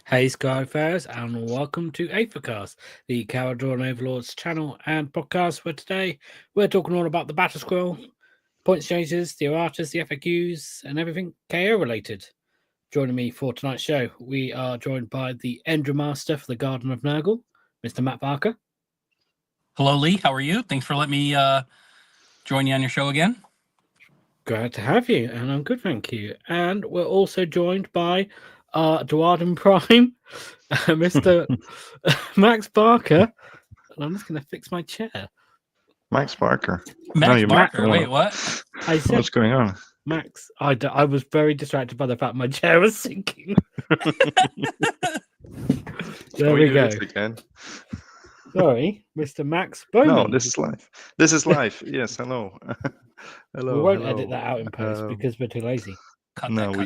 Hey Skyfarers, and welcome to Aethercast, the Kharadron Overlords channel and podcast. For today, we're talking all about the Battlescroll, points changes, the Erratas, the FAQs, and everything KO related. Joining me for tonight's show, we are joined by the Endra Master for the Garden of Nurgle, Mr. Matt Barker. Hello, Lee. How are you? Thanks for letting me join you on your show again. Glad to have you, and I'm good, thank you. And we're also joined by Dwarden Prime, Mr. Max Barker. And I'm just going to fix my chair. Max Barker. Max Barker. Wait, what? I said, what's going on? Max. I was very distracted by the fact my chair was sinking. There we go. Again? Sorry, Mr. Max Bowman. No, this is live. This is live. Yes, hello. Hello. We won't edit that out in post because we're too lazy.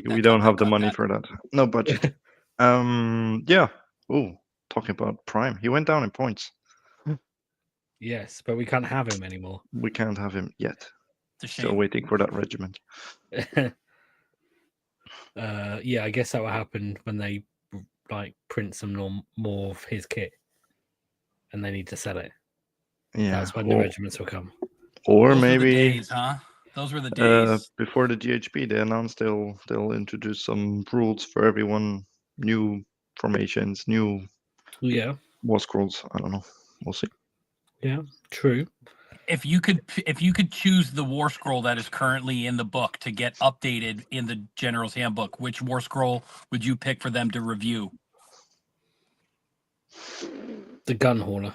We don't have the money for that. No budget. Yeah. Oh, talking about Prime. He went down in points. Yes, but we can't have him anymore. We can't have him yet. It's a shame. Still waiting for that regiment. Yeah, I guess that will happen when they print some more of his kit, and they need to sell it. Yeah, that's when the regiments will come. Or Those maybe were the days, huh? Those were the days. Before the GHB, they announced they'll introduce some rules for everyone, new formations, new war scrolls. I don't know. We'll see. Yeah, true. If you could choose the war scroll that is currently in the book to get updated in the General's Handbook, which war scroll would you pick for them to review? The Gun Hauler.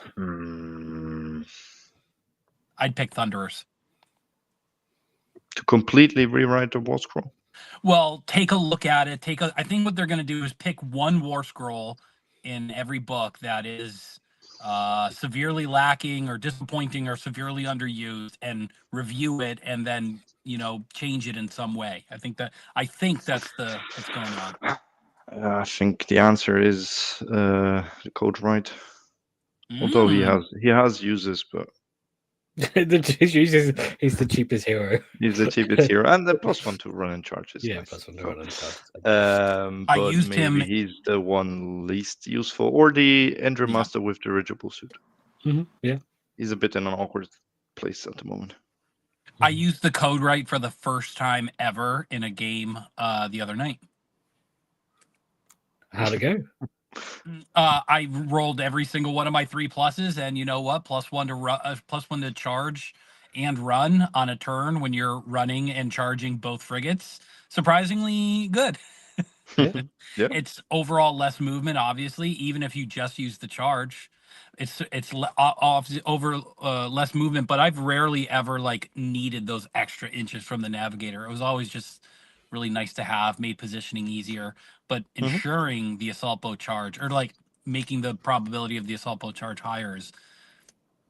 I'd pick Thunderers. To completely rewrite the war scroll? Well, take a look at it. I think what they're going to do is pick one war scroll in every book that is severely lacking or disappointing or severely underused, and review it, and then change it in some way. I think that's what's going on. I think the answer is the code right. Although he has uses, but he's the cheapest hero. He's the cheapest hero, and the +1 to run in charges. Yeah, nice. +1 to run in charges. But I used him. He's the one least useful, or the Endra Master with the dirigible suit. Yeah, he's a bit in an awkward place at the moment. I used the code right for the first time ever in a game the other night. How'd it go? I rolled every single one of my 3+, and you know what? +1 to charge and run on a turn when you're running and charging both frigates. Surprisingly good. Yeah. It's overall less movement, obviously. Even if you just use the charge, it's less movement. But I've rarely ever needed those extra inches from the navigator. It was always just really nice to have, made positioning easier, but ensuring the assault boat charge, or making the probability of the assault boat charge higher, is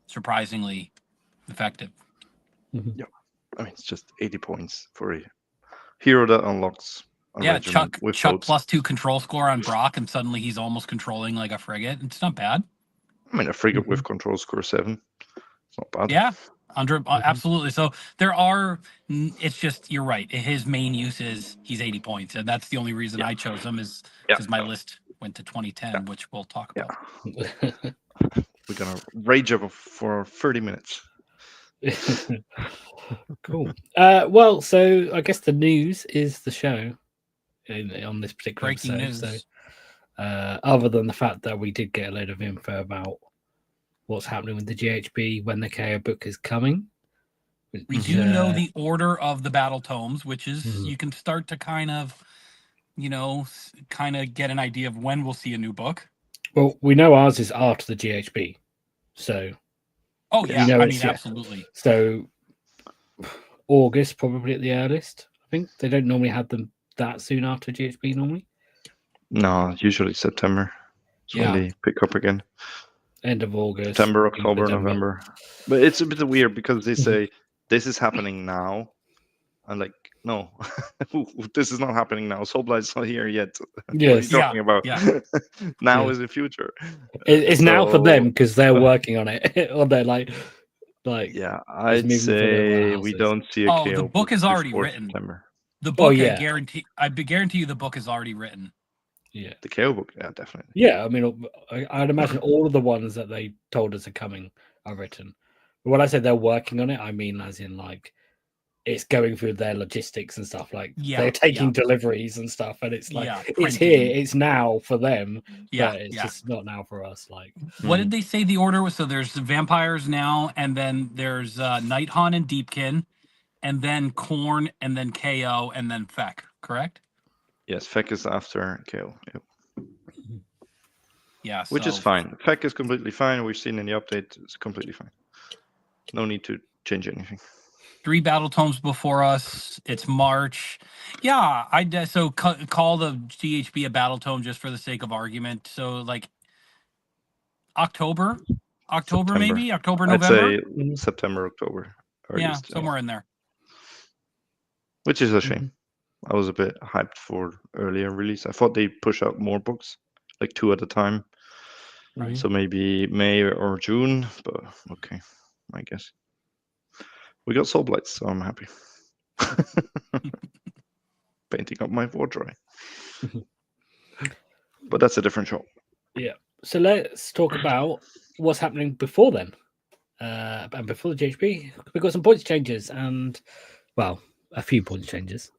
surprisingly effective. Yeah, I mean, it's just 80 points for a hero that unlocks Chuck +2 control score on Brock, and suddenly he's almost controlling like a frigate. It's not bad. I mean, a frigate with control score 7, it's not bad. Yeah, absolutely. So there are, it's just, you're right, his main use is he's 80 points, and that's the only reason I chose him, is because my list went to 2010, which we'll talk about. We're gonna rage over for 30 minutes. Cool. Well, so I guess the news is the show on this particular breaking episode. news. So, other than the fact that we did get a load of info about what's happening with the GHB, when the KO book is coming. We do know the order of the battle tomes, which is you can start to kind of get an idea of when we'll see a new book. Well, we know ours is after the GHB, so. Oh yeah, I mean absolutely. So August probably at the earliest. I think they don't normally have them that soon after GHB normally. No, usually September. When they pick up again. End of August. September, October, November. But it's a bit weird because they say this is happening now. I'm like, no, this is not happening now. Soulblight's not here yet. Yes. What are you talking about? Yeah. Now is the future. It's now for them because they're working on it. Or they're like yeah, I'd say we don't see a KO the book is already written. September. The book, I guarantee you the book is already written. Yeah. The KO book, yeah, definitely. Yeah, I mean, I'd imagine all of the ones that they told us are coming are written. But when I say they're working on it, I mean as in like it's going through their logistics and stuff. Like they're taking deliveries and stuff, and it's like it's here, it's now for them, but it's just not now for us. Like, what did they say the order was? So there's vampires now, and then there's Nighthaunt and Deepkin, and then Khorne, and then KO, and then Feck. Correct? Yes, Feck is after KO. Yep. Yeah, which is fine. Feck is completely fine. We've seen in the update, it's completely fine. No need to change anything. 3 battle tomes before us. It's March. Yeah, so call the GHB a battle tome just for the sake of argument. So like October September. maybe October, November. I'd say September, October. Earliest, yeah, somewhere in there. Which is a shame. I was a bit hyped for earlier release. I thought they'd push out more books, like 2 at a time. Right. So maybe May or June, but okay, I guess. We got Soul Blights, so I'm happy. Painting up my wardrobe. But that's a different show. Yeah. So let's talk about what's happening before then. And before the GHB, we've got some points changes and, well, a few points changes.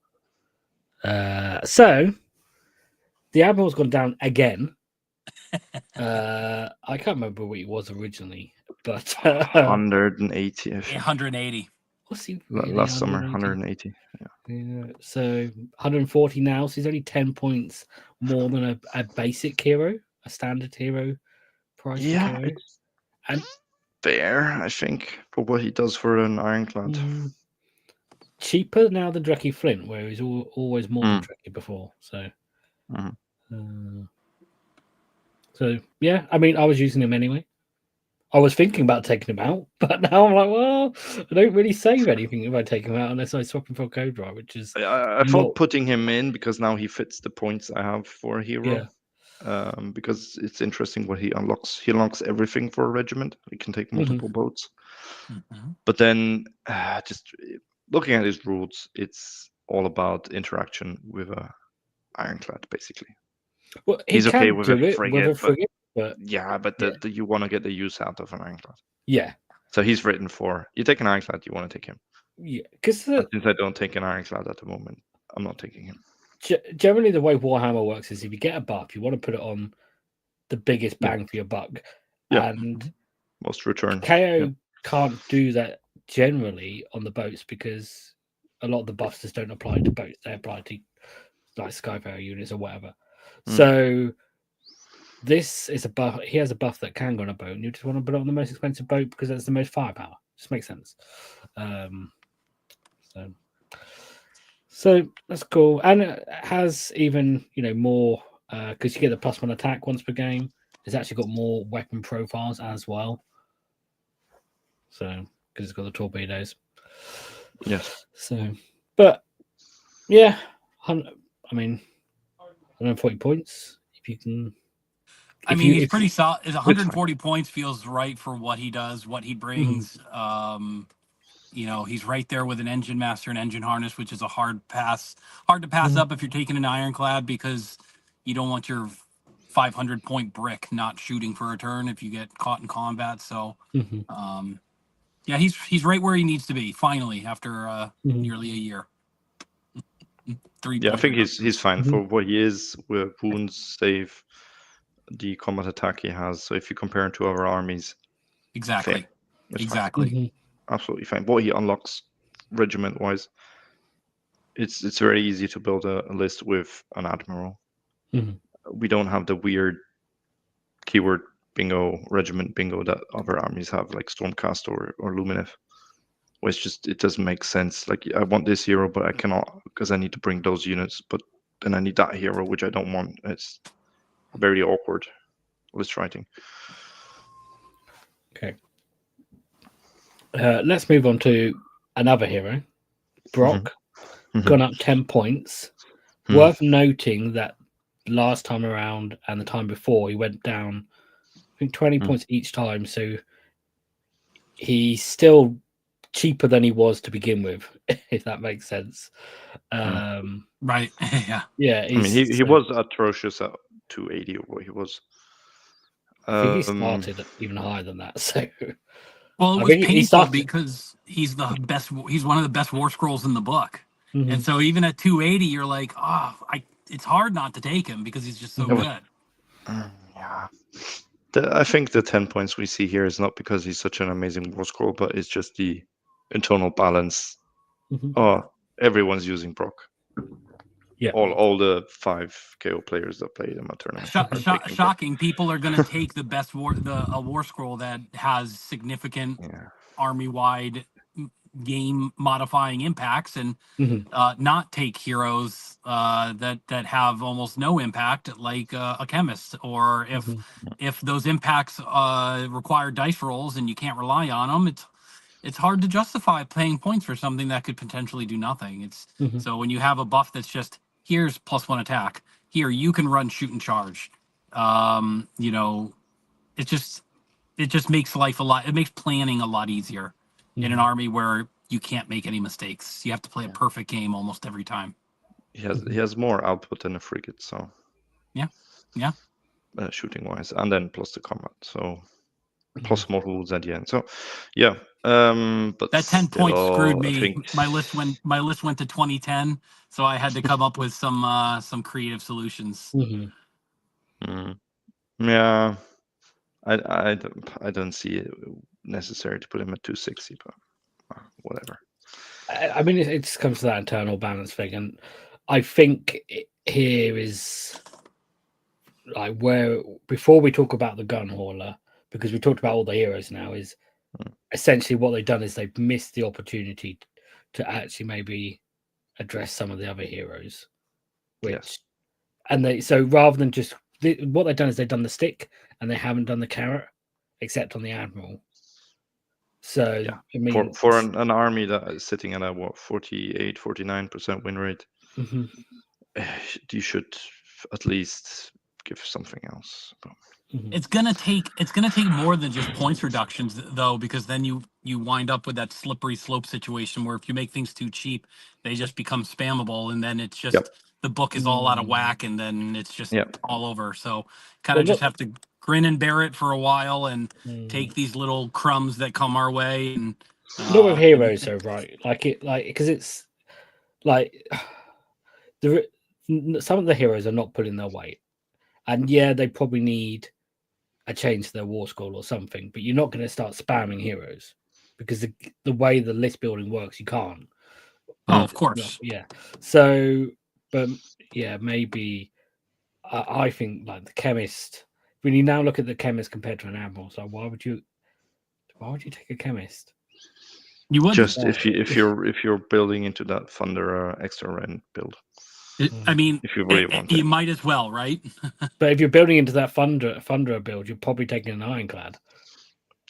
So the Admiral's gone down again. I can't remember what it was originally, but 180. 180. What's he last summer? 180. Yeah. So 140 now. So he's only 10 points more than a basic hero, a standard hero price. Yeah, it's and fair, I think, for what he does for an Ironclad. Cheaper now than Drekkie Flint, where he's always more than Drekkie before. So. So yeah, I mean, I was using him anyway. I was thinking about taking him out, but now I'm like, well, I don't really save anything if I take him out unless I swap him for a code drive, which is. I thought putting him in because now he fits the points I have for a hero. Yeah. Because it's interesting what he unlocks. He unlocks everything for a regiment. He can take multiple boats. But then, just looking at his rules, it's all about interaction with a Ironclad, basically. Well, he's okay with a frigate, but you want to get the use out of an Ironclad. Yeah. So he's written for, you take an Ironclad, you want to take him. Yeah, because since I don't take an Ironclad at the moment, I'm not taking him. Generally, the way Warhammer works is if you get a buff, you want to put it on the biggest bang for your buck. Yeah. And most return. KO can't do that generally on the boats because a lot of the buffs just don't apply to boats. They apply to like Skyfarer units or whatever. So this is a buff. He has a buff that can go on a boat, and you just want to put it on the most expensive boat because that's the most firepower. Just makes sense. So that's cool, and it has even more because you get the +1 attack once per game. It's actually got more weapon profiles as well. So because it's got the torpedoes. Yes. So, but yeah, I mean, 140 points. If you can. He's pretty solid. 140 points feels right for what he does, what he brings. He's right there with an engine master and engine harness, which is a hard to pass up if you're taking an Ironclad because you don't want your 500 point brick not shooting for a turn if you get caught in combat. So, he's right where he needs to be finally after nearly a year. 3 I think he's fine for what he is with wounds, save, the combat attack he has. So if you compare him to other armies, exactly. Absolutely fine. What he unlocks regiment wise, it's very easy to build a list with an Admiral. We don't have the weird keyword bingo, regiment bingo that other armies have, like Stormcast or Lumineth. Where it doesn't make sense. Like, I want this hero, but I cannot because I need to bring those units, but then I need that hero, which I don't want. It's very awkward list writing. Okay. Let's move on to another hero, Brock. Gone up 10 points. Worth noting that last time around and the time before he went down, I think 20 points each time. So he's still cheaper than he was to begin with, if that makes sense. Right. Yeah. He was atrocious at 280 or what he was. I think he started even higher than that. So, well, it I was think he painful started- because he's the best. He's one of the best war scrolls in the book, Mhm. and so even at 280, you're like, it's hard not to take him because he's just so good. Yeah. I think the 10 points we see here is not because he's such an amazing war scroll, but it's just the internal balance. Mhm. Oh, everyone's using Brock. Yeah. All the 5 KO players that play in my tournament. are taking Brock. Shocking! People are going to take the best a war scroll that has significant army-wide game modifying impacts, and not take heroes that have almost no impact, like a chemist, or if those impacts require dice rolls and you can't rely on them, it's hard to justify paying points for something that could potentially do nothing. So when you have a buff that's just, here's +1 attack, here you can run shoot and charge, you know, it just makes life it makes planning a lot easier in an army where you can't make any mistakes. You have to play a perfect game almost every time. He has more output than a frigate, so yeah, shooting wise, and then plus the combat, so plus more rules at the end. So yeah, but that 10 points screwed me. I think... My list went to 2010, so I had to come up with some creative solutions. Yeah, I don't see it necessary to put him at 260, but whatever. I mean, it just comes to that internal balance thing, and I think here is like where, before we talk about the gun hauler, because we talked about all the heroes now, is essentially what they've done is they've missed the opportunity to actually maybe address some of the other heroes, which and they, so rather than just what they've done is they've done the stick and they haven't done the carrot, except on the admiral. So I mean, for an army that is sitting at a 49% win rate, you should at least give something else. It's gonna take more than just points reductions, though, because then you wind up with that slippery slope situation where if you make things too cheap, they just become spammable, and then it's just the book is all out of whack, and then it's just all over. So kind of just have to grin and bear it for a while and take these little crumbs that come our way. And not with heroes, though, right? Because it's like some of the heroes are not pulling their weight, and they probably need a change to their war scroll or something, but you're not going to start spamming heroes because the way the list building works, you can't. Oh, of course. So, but maybe I think like the chemist. When you now look at the chemist compared to an admiral, so why would you take a chemist? You would just if you're building into that Thunder extra rend build. I mean, if you really want you might as well, right? But if you're building into that Thunder build, you're probably taking an Ironclad.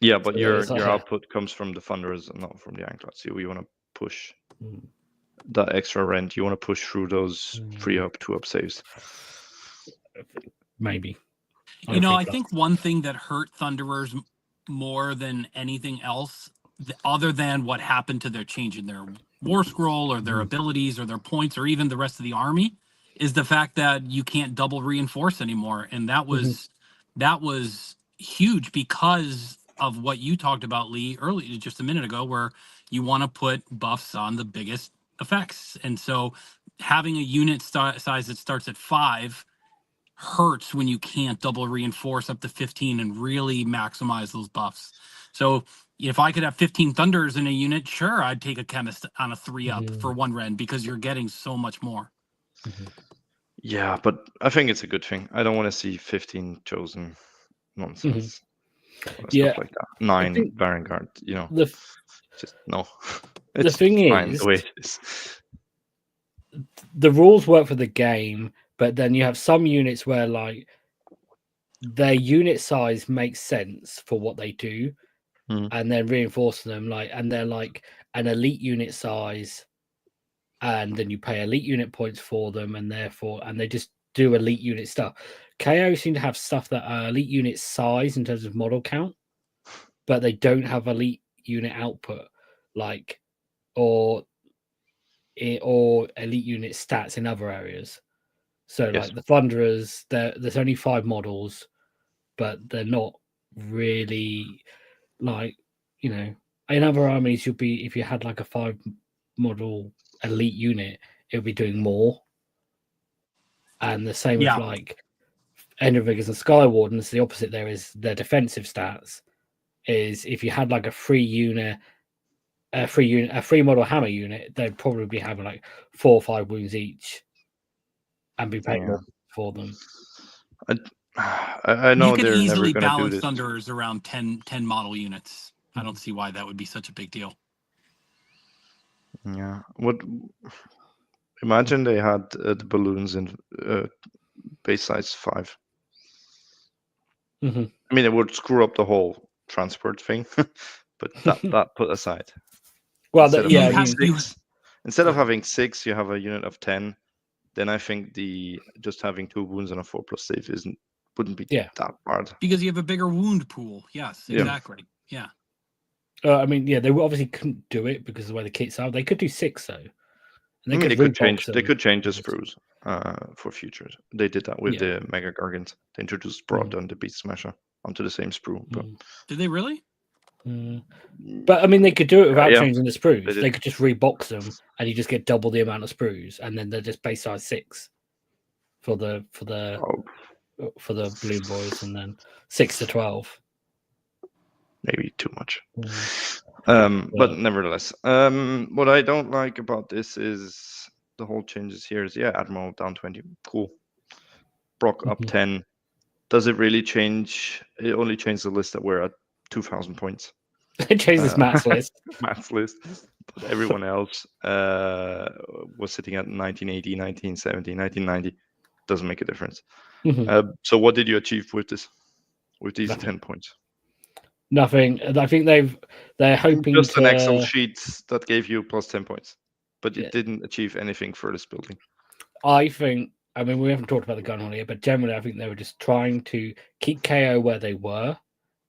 Yeah, but your output comes from the Thunders and not from the Ironclad. So you want to push that extra rent. You want to push through those 3-up, 2-up saves. Maybe. I think one thing that hurt Thunderers more than anything else, other than what happened to their change in their war scroll or their abilities or their points or even the rest of the army, is the fact that you can't double reinforce anymore. And that was huge because of what you talked about, Lee, earlier, just a minute ago, where you want to put buffs on the biggest effects. And so having a unit size that starts at 5 hurts when you can't double reinforce up to 15 and really maximize those buffs. So if I could have 15 Thunders in a unit, sure, I'd take a chemist on a 3-up for 1 rend because you're getting so much more. Yeah, but I think it's a good thing. I don't want to see 15 chosen nonsense. Stuff like that. 9 Vanguard, just no. The thing is, the way it is. The rules work for the game, but then you have some units where like their unit size makes sense for what they do, and then reinforcing them and they're like an elite unit size, and then you pay elite unit points for them, and they just do elite unit stuff. KO seem to have stuff that are elite unit size in terms of model count, but they don't have elite unit output, or elite unit stats in other areas. So Yes. like the Thunderers, there's only 5 models, but they're not really like, you know, in other armies you'll be, if you had like a 5 model elite unit, it would be doing more. And the same with like Endrinriggers and Sky Wardens, the opposite there is their defensive stats is if you had like a free model hammer unit, they'd probably be having like 4 or 5 wounds each and be paying more for them. I know you could they're never easily going to do balance this. Thunderers around 10 model units. I don't see why that would be such a big deal. Yeah. Imagine they had the balloons in base size 5. Mm-hmm. I mean, it would screw up the whole transport thing, but that put aside. Well, instead of having 6, you have a unit of 10. Then I think just having 2 wounds and a 4+ save wouldn't be that hard. Because you have a bigger wound pool. Yes, exactly. Yeah. I mean, they obviously couldn't do it because of the way the kits are. They could do 6 though. And they could change the sprues for futures. They did that with the Mega Gargant. They introduced Broad and the Beast Smasher onto the same sprue. But did they really? But I mean, they could do it without changing the sprues. They could just rebox them, and you just get double the amount of sprues, and then they're just base size 6 for the Blue Boys, and then 6 to 12. Maybe too much. But nevertheless, what I don't like about this is the whole changes here is Admiral down 20, cool. Brock up 10. Does it really change? It only changed the list that we're at 2,000 points. It changes Matt's list. Matt's list. But everyone else was sitting at 1980, 1970, 1990. Doesn't make a difference. So what did you achieve with this? With these 10 points? Nothing. I think they're hoping just an Excel sheet that gave you plus 10 points, but it didn't achieve anything for this building. I mean, we haven't talked about the gun on here, but generally, I think they were just trying to keep KO where they were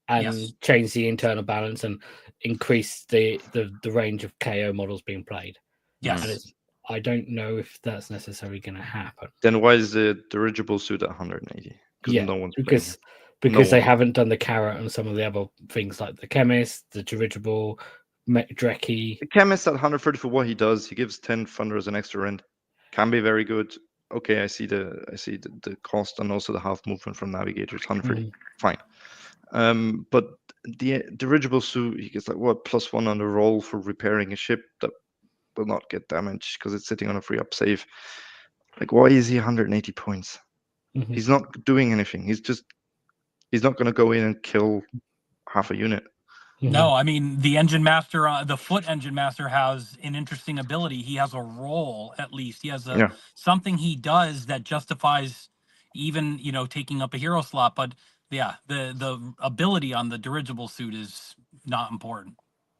and change the internal balance and increase the range of KO models being played. Yes. And I don't know if that's necessarily going to happen. Then why is the dirigible suit at 180? No one's because they haven't done the carrot and some of the other things like the chemist, the dirigible, Drekkie. The chemist at 130 for what he does. He gives 10 Thunderers an extra rend. Can be very good. Okay, I see the cost and also the half movement from navigators. 130, fine. But the dirigible suit, he gets like +1 on the roll for repairing a ship that will not get damaged because it's sitting on a free up save. Like, why is he 180 points? He's not doing anything. He's not going to go in and kill half a unit. No, I mean, the engine master, the foot engine master has an interesting ability. He has a role, at least. He has something he does that justifies even, taking up a hero slot. But the ability on the dirigible suit is not important.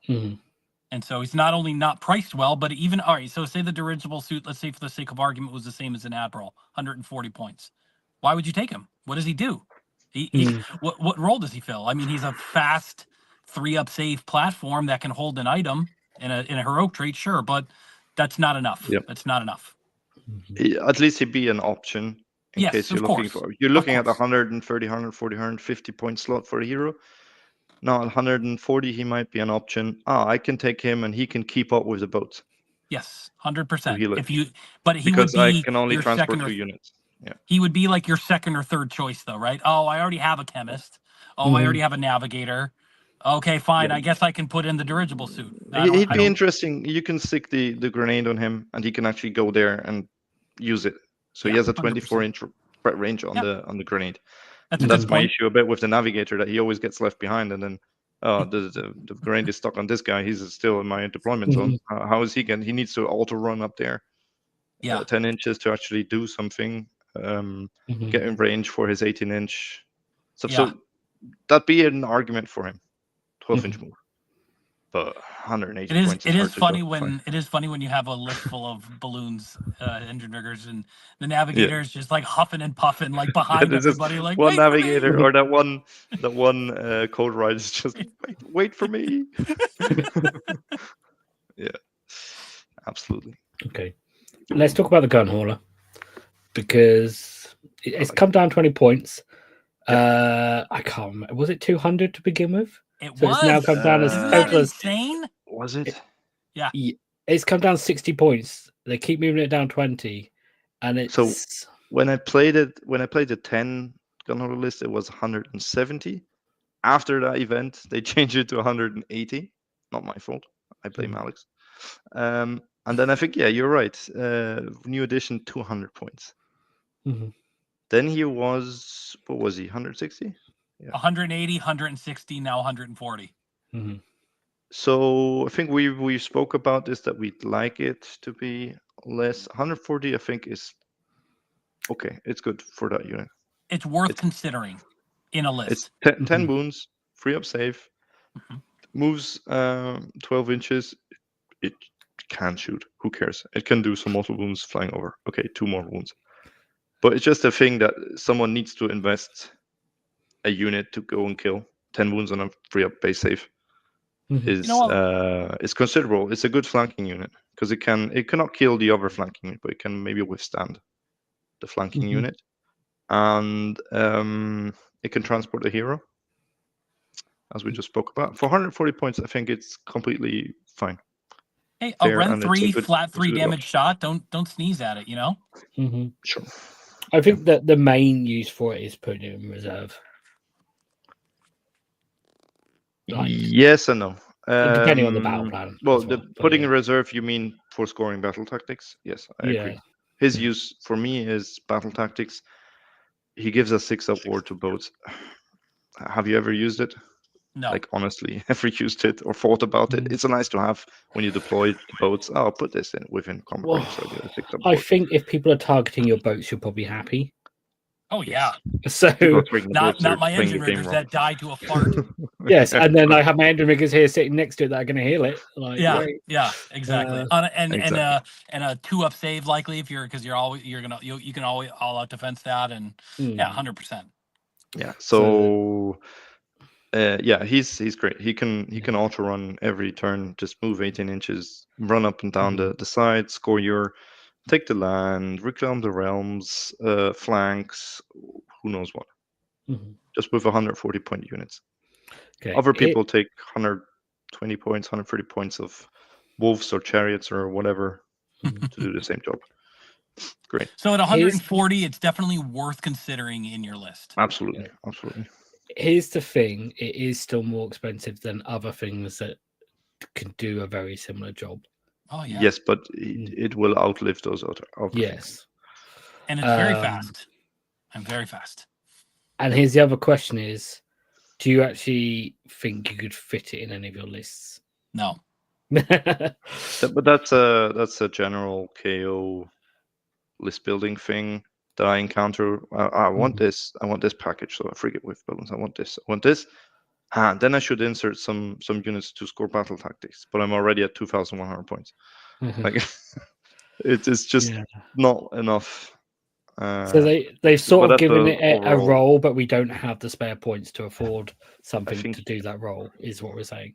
And so he's not only not priced well, but even, all right, so say the dirigible suit, let's say for the sake of argument, was the same as an Admiral, 140 points. Why would you take him? What does he do? What role does he fill? I mean, he's a fast 3-up save platform that can hold an item in a heroic trait, sure, but that's not enough. That's not enough. At least he'd be an option in case you're looking at 130, 140, 150 point slot for a hero. Now at 140, he might be an option. I can take him and he can keep up with the boats. Yes, 100%. Because I can only transport 2 units. Yeah. He would be like your second or third choice, though, right? Oh, I already have a chemist. Oh, I already have a navigator. Okay, fine. I guess I can put in the dirigible suit. He'd be interesting. You can stick the grenade on him, and he can actually go there and use it. So he has a 24-inch threat range on the grenade. That's my issue a bit with the navigator, that he always gets left behind, and then the grenade is stuck on this guy. He's still in my deployment zone. How is he going? He needs to auto run up there. 10 inches to actually do something. Get in range for his 18-inch stuff. So that'd be an argument for him. 12-inch move. But 180 points. It is funny when you have a list full of balloons, engine riggers, and the navigator is just like huffing and puffing, like behind everybody. Like one navigator or that one code ride is just wait for me. Yeah, absolutely. Okay, let's talk about the gun hauler. because it's come down 20 points. Yeah. I can't remember. Was it 200 to begin with? It So was. it's now come down as Isn't that total as insane? Was it? Yeah. It's come down 60 points. They keep moving it down 20, and it's So when I played the 10 gunholder list, it was 170. After that event, they changed it to 180. Not my fault. I blame Alex. And then I think, yeah, you're right. New edition, 200 points. Then he was, what was he? 160? Yeah. 180, 160, now 140. So I think we spoke about this, that we'd like it to be less. 140, I think, is okay. It's good for that unit. It's worth considering in a list. It's 10 wounds, free up save, moves 12 inches. It can shoot. Who cares? It can do some mortal wounds flying over. Okay, 2 more wounds. But it's just a thing that someone needs to invest a unit to go and kill. 10 wounds on a free up base save is considerable. It's a good flanking unit because it cannot kill the other flanking unit, but it can maybe withstand the flanking unit, and it can transport a hero, as we just spoke about. For 140 points, I think it's completely fine. Hey, a Ren 3 flat 3 damage shot. Don't sneeze at it, you know? Sure. I think that the main use for it is putting it in reserve. Yes and no. Depending on the battle plan. Well, putting in reserve, you mean for scoring battle tactics? Yes, I agree. His use for me is battle tactics. He gives us 6 up ward to boats. Have you ever used it? No. Like, honestly, ever used it or thought about it? It's nice to have when you deploy the boats. Oh, I'll put this in within combat range. So I get a 6 up I ward. think if people are targeting your boats, you're probably happy. Oh, yeah. So not my engine riggers that die to a fart. Yes, and then I have my engine riggers here sitting next to it that are going to heal it. Like, yeah, exactly. And a 2 up save likely if you can always all out defense that, and 100%. Yeah. So he's great. He can auto run every turn. Just move 18 inches, run up and down the side, score take the land, reclaim the realms, flanks, who knows what. Just with 140 point units. Okay. Other people take 120 points, 130 points of wolves or chariots or whatever to do the same job. Great. So at 140, it's definitely worth considering in your list. Absolutely. Here's the thing: it is still more expensive than other things that can do a very similar job. Oh yeah. Yes, but it will outlive those other things. And it's very fast. I'm very fast. And here's the other question: is do you actually think you could fit it in any of your lists? No. But that's a general KO list building thing that I encounter. I want this. I want this package. So I frigate with balloons. I want this. I want this. And then I should insert some units to score battle tactics. But I'm already at 2,100 points. Like it's just not enough. So they've sort of given it a role, but we don't have the spare points to afford something to do that role, is what we're saying.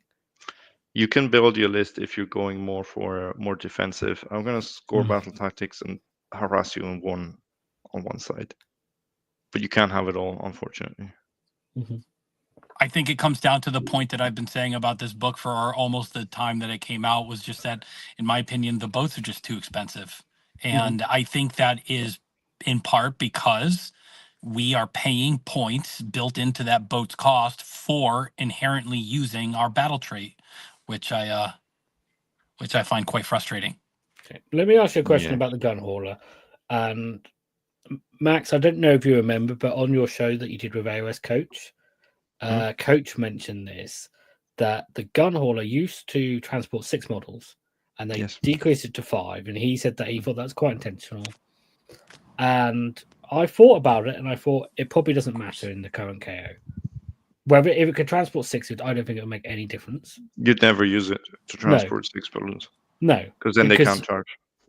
You can build your list if you're going more for more defensive. I'm going to score battle tactics and harass you on one side. But you can't have it all, unfortunately. I think it comes down to the point that I've been saying about this book for almost the time that it came out, was just that, in my opinion, the boats are just too expensive. And I think that is in part because we are paying points built into that boat's cost for inherently using our battle trait, which I find quite frustrating. Okay. Let me ask you a question about the gun hauler. And Max, I don't know if you remember, but on your show that you did with AOS Coach, Coach mentioned this, that the gun hauler used to transport 6 models and they decreased it to 5. And he said that he thought that's quite intentional. And I thought about it and I thought it probably doesn't matter in the current KO. Whether if it could transport 6, I don't think it would make any difference. You'd never use it to transport 6 balloons. No. Because then they can't charge.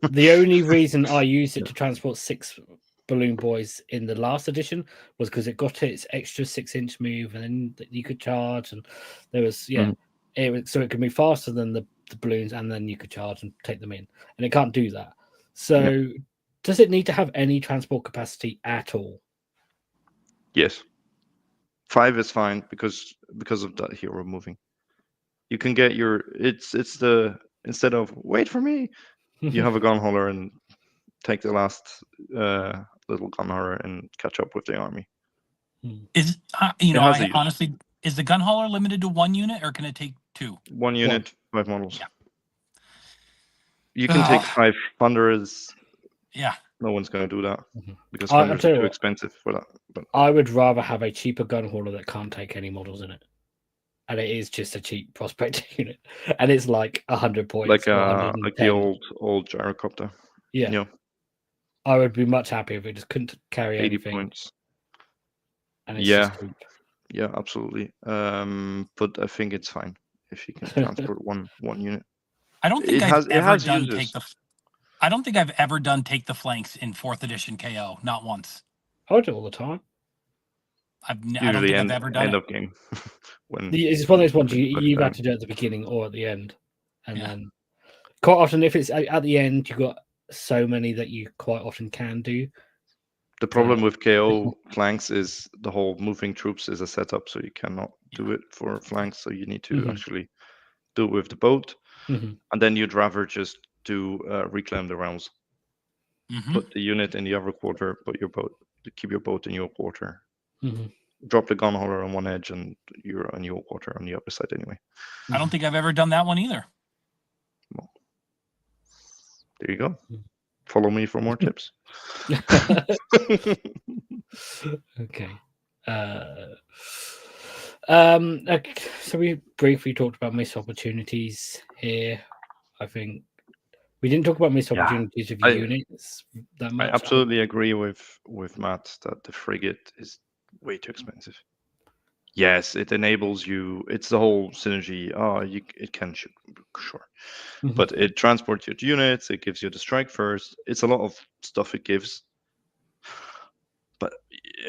The only reason I used it to transport 6 balloon boys in the last edition was because it got its extra 6-inch move and then you could charge, and there was so it could move faster than the balloons, and then you could charge and take them in, and it can't do that. So Does it need to have any transport capacity at all? Yes. 5 is fine because of that hero moving. You can get your it's the instead of wait for me, you have a gun hauler and take the last little gun hauler and catch up with the army. Is honestly, is the gun hauler limited to 1 unit or can it take 2? 1 unit, 5 models. Yeah. You can take 5 thunders. Yeah. No one's going to do that because thunders are too expensive for that. But I would rather have a cheaper gun hauler that can't take any models in it. And it is just a cheap prospector unit. And it's like 100 points. Like the old gyrocopter. Yeah. I would be much happier if it just couldn't carry 80 anything. points. And it's just cheap. Yeah, absolutely. But I think it's fine if you can transport one unit. I don't think I've ever done take the flanks in 4th edition KO. Not once. I do it all the time. I don't think I've ever done end it. of game. When it's one of those ones you've had to do at the beginning or at the end. And then quite often if it's at the end, you've got so many that you quite often can do. The problem with KO flanks is the whole moving troops is a setup, so you cannot do it for flanks. So you need to actually do it with the boat, and then you'd rather just do reclaim the realms. Put the unit in the other quarter, keep your boat in your quarter. Drop the gun hauler on one edge, and you're on your quarter on the other side anyway. I don't think I've ever done that one either. Well, there you go. Follow me for more tips. Okay. So we briefly talked about missed opportunities here. I think we didn't talk about missed opportunities of units that much. I absolutely agree with Matt that the frigate is way too expensive. Yes, it enables you. It's the whole synergy. It can shoot, sure, but it transports your units. It gives you the strike first. It's a lot of stuff it gives. But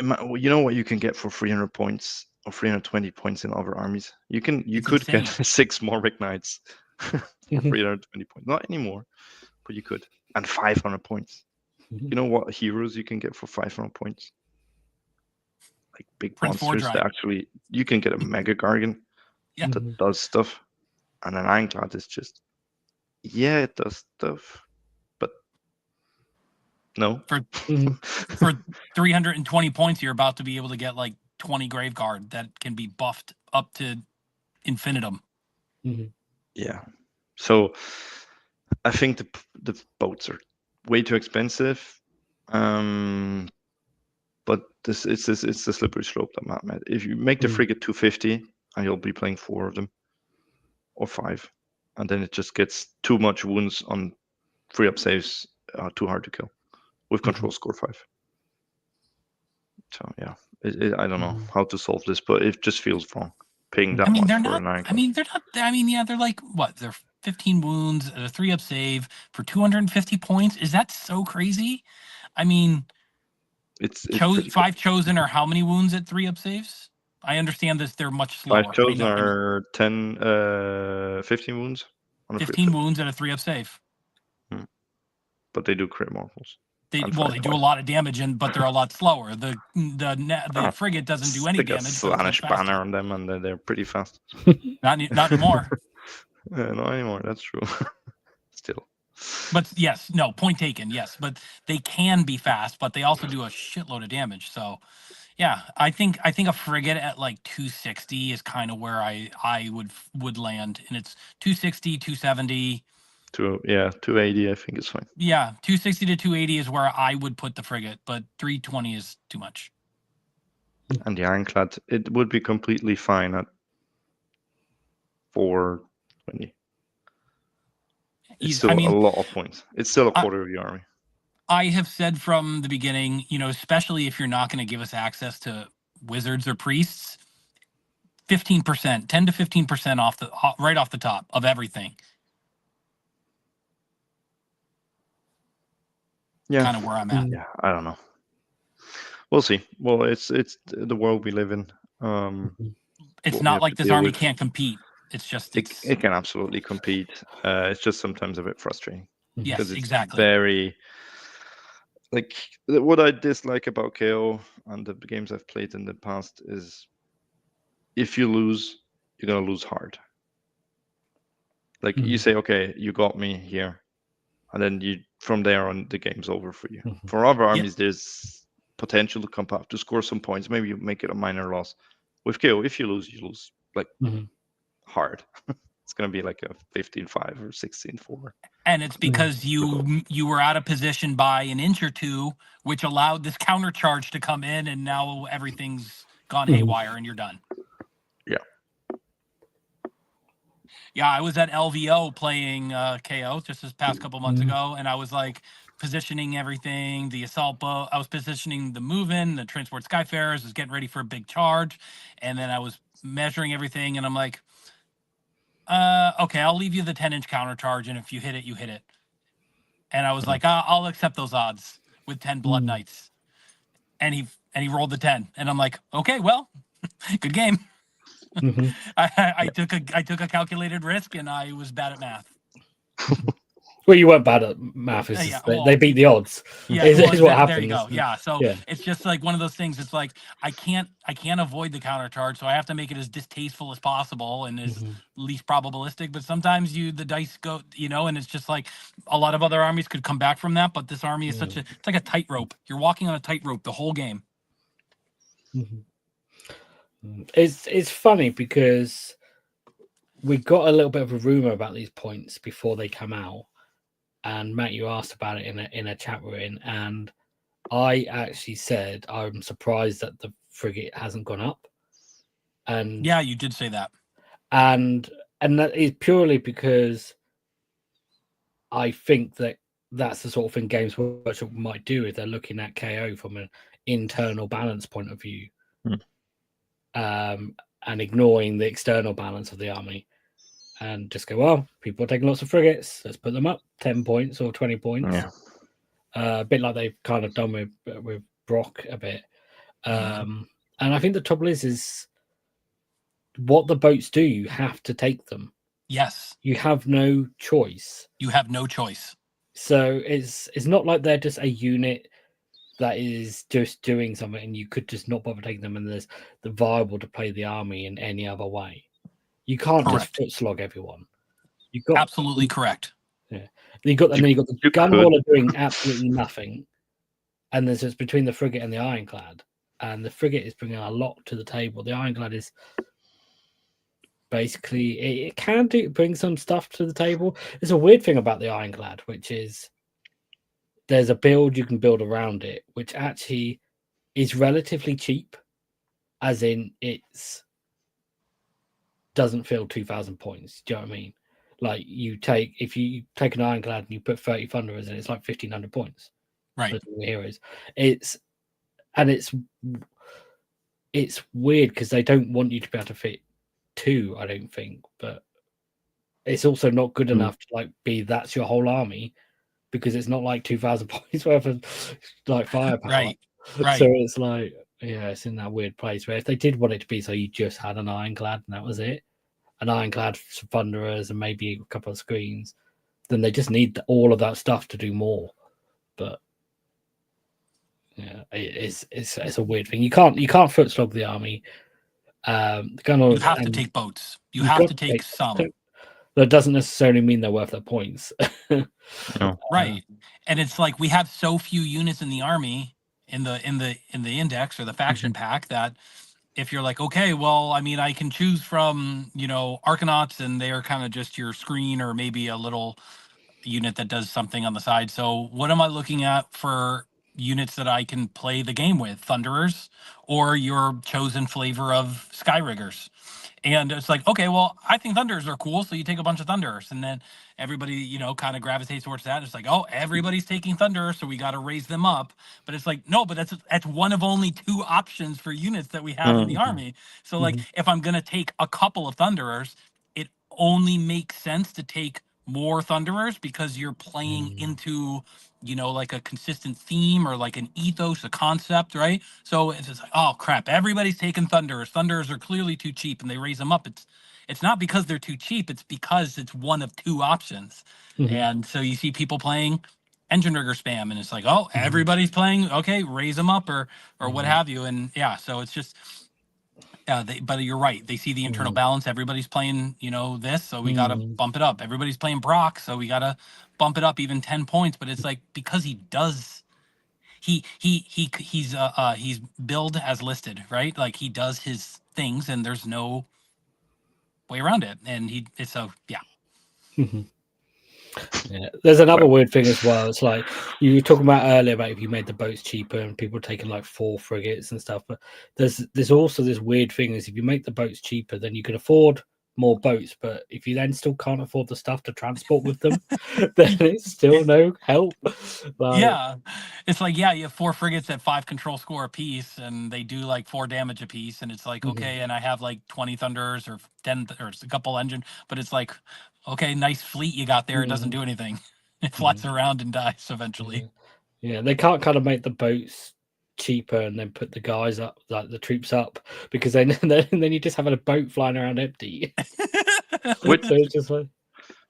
you know what you can get for 300 points or 320 points in other armies? You could get 6 Morvic Knights for 320 points. Not anymore, but you could. And 500 points. You know what heroes you can get for 500 points? Like big monsters that actually you can get a Mega Gargan that does stuff, and an Ironclad is just it does stuff, but no. For 320 points, you're about to be able to get like 20 Graveguard that can be buffed up to infinitum. Yeah, so I think the boats are way too expensive. But it's the slippery slope that Matt made. If you make the frigate 250, and you'll be playing 4 of them, or 5, and then it just gets too much wounds on 3-up saves, too hard to kill, with control score 5. So yeah, I don't know how to solve this, but it just feels wrong. Paying that much for a 9. They're like what? They're 15 wounds at a 3-up save for 250 points. Is that so crazy? I mean. It's 5 chosen are how many wounds at 3-up saves? I understand that they're much slower. 5 chosen are 15 wounds. 15 wounds at a 3-up save. But they do crit mortals. They do a lot of damage, but they're a lot slower. The frigate doesn't do any damage. Slanish banner on them, and they're pretty fast. Not anymore. Not anymore. That's true. Still. But yes, no, point taken. Yes, but they can be fast, but they also do a shitload of damage. So, yeah, I think a frigate at like 260 is kind of where I would land, and it's 260, 270. 280 I think is fine. Yeah, 260 to 280 is where I would put the frigate, but 320 is too much. And the Ironclad, it would be completely fine at 420. It's still a lot of points. It's still a quarter of the army. I have said from the beginning, especially if you're not going to give us access to wizards or priests, 15%, 10 to 15% right off the top of everything. Yeah, kind of where I'm at. Yeah, I don't know. We'll see. Well, it's the world we live in. It's not like this army can't compete. It's just it can absolutely compete. It's just sometimes a bit frustrating. Yes, exactly. like what I dislike about KO and the games I've played in the past is if you lose, you're gonna lose hard. Like you say, okay, you got me here, and then you from there on the game's over for you. For other armies, there's potential to come up to score some points. Maybe you make it a minor loss. With KO, if you lose like hard. It's gonna be like a 15-5 or 16-4. And it's because you were out of position by an inch or two, which allowed this counter charge to come in, and now everything's gone haywire, and you're done. Yeah. Yeah, I was at LVO playing KO just this past couple months ago, and I was like positioning everything, the assault boat. I was positioning the move-in, the transport Skyfarers, was getting ready for a big charge, and then I was measuring everything, and I'm like, okay, I'll leave you the 10-inch counter charge, and if you hit it, you hit it. And I was like, I'll accept those odds with 10 Blood Knights. And he rolled the 10, and I'm like, okay, well, good game. I took a calculated risk, and I was bad at math. Well, you weren't bad at math. It's just they beat the odds. Yeah, is what happens. There you go. Yeah, so it's just like one of those things. It's like I can't avoid the counter charge, so I have to make it as distasteful as possible and as least probabilistic. But sometimes the dice go, and it's just like a lot of other armies could come back from that. But this army is it's like a tightrope. You're walking on a tightrope the whole game. It's funny because we got a little bit of a rumor about these points before they come out. And Matt, you asked about it in a chat we're in, and I actually said I'm surprised that the frigate hasn't gone up. And yeah, you did say that. And that is purely because I think that's the sort of thing Games Workshop might do if they're looking at KO from an internal balance point of view, and ignoring the external balance of the army. And just go, well, people are taking lots of frigates. Let's put them up 10 points or 20 points. Yeah. A bit like they've kind of done with Brock a bit. And I think the trouble is what the boats do, you have to take them. Yes. You have no choice. You have no choice. So it's not like they're just a unit that is just doing something and you could just not bother taking them and there's the viable to play the army in any other way. You can't just foot slog everyone. You got absolutely correct. Yeah, then you got the gun hauler doing absolutely nothing, and there's just between the frigate and the ironclad, and the frigate is bringing a lot to the table. The ironclad is basically it can bring some stuff to the table. There's a weird thing about the ironclad, which is there's a build you can build around it, which actually is relatively cheap, as in it's doesn't feel 2,000 points. Do you know what I mean? Like if you take an ironclad and you put 30 thunderers in, it's like 1,500 points. Right. For the heroes. It's weird because they don't want you to be able to fit 2, I don't think, but it's also not good enough to that's your whole army because it's not like 2,000 points worth of like firepower. Right. So it's like, yeah, it's in that weird place where if they did want it to be so you just had an ironclad and that was it, an ironclad, some thunderers, and maybe a couple of screens, then they just need all of that stuff to do more. But yeah, it's a weird thing. You can't foot slog the army. You have to take boats. You have to take some. That doesn't necessarily mean they're worth their points. No. Right, and it's like we have so few units in the army in the index or the faction pack that if you're like, okay, well, I mean, I can choose from, Arcanauts and they are kind of just your screen or maybe a little unit that does something on the side. So what am I looking at for units that I can play the game with? Thunderers or your chosen flavor of Skyriggers? And it's like, okay, well, I think Thunderers are cool, so you take a bunch of Thunderers, and then everybody, kind of gravitates towards that. It's like, oh, everybody's taking Thunderers, so we got to raise them up. But it's like, no, but that's one of only 2 options for units that we have in the army. So, like, if I'm gonna take a couple of Thunderers, it only makes sense to take more Thunderers because you're playing into like a consistent theme or like an ethos, a concept, right? So it's just like, oh crap, everybody's taking Thunderers. Thunderers are clearly too cheap and they raise them up. It's not because they're too cheap, it's because it's one of 2 options. And so you see people playing engine rigger spam, and it's like, oh, everybody's playing. Okay, raise them up or what have you, and yeah, so it's just. But you're right. They see the internal balance. Everybody's playing, this, so we gotta bump it up. Everybody's playing Brock, so we gotta bump it up even 10 points. But it's like because he does, he's billed as listed, right? Like he does his things, and there's no way around it. And it's so yeah. Yeah, there's another weird thing as well. It's like you were talking about earlier about if you made the boats cheaper and people taking like 4 frigates and stuff. But there's also this weird thing is if you make the boats cheaper, then you can afford more boats. But if you then still can't afford the stuff to transport with them, then it's still no help. Yeah, it's like you have 4 frigates at 5 control score a piece, and they do like 4 damage a piece, and it's like okay, and I have like 20 Thunders or 10 or a couple engine, but it's like okay, nice fleet you got there. It doesn't do anything. It flies around and dies eventually. Yeah, they can't kind of make the boats cheaper and then put the guys up, like the troops up, because then you just have a boat flying around empty. Which so it's just like,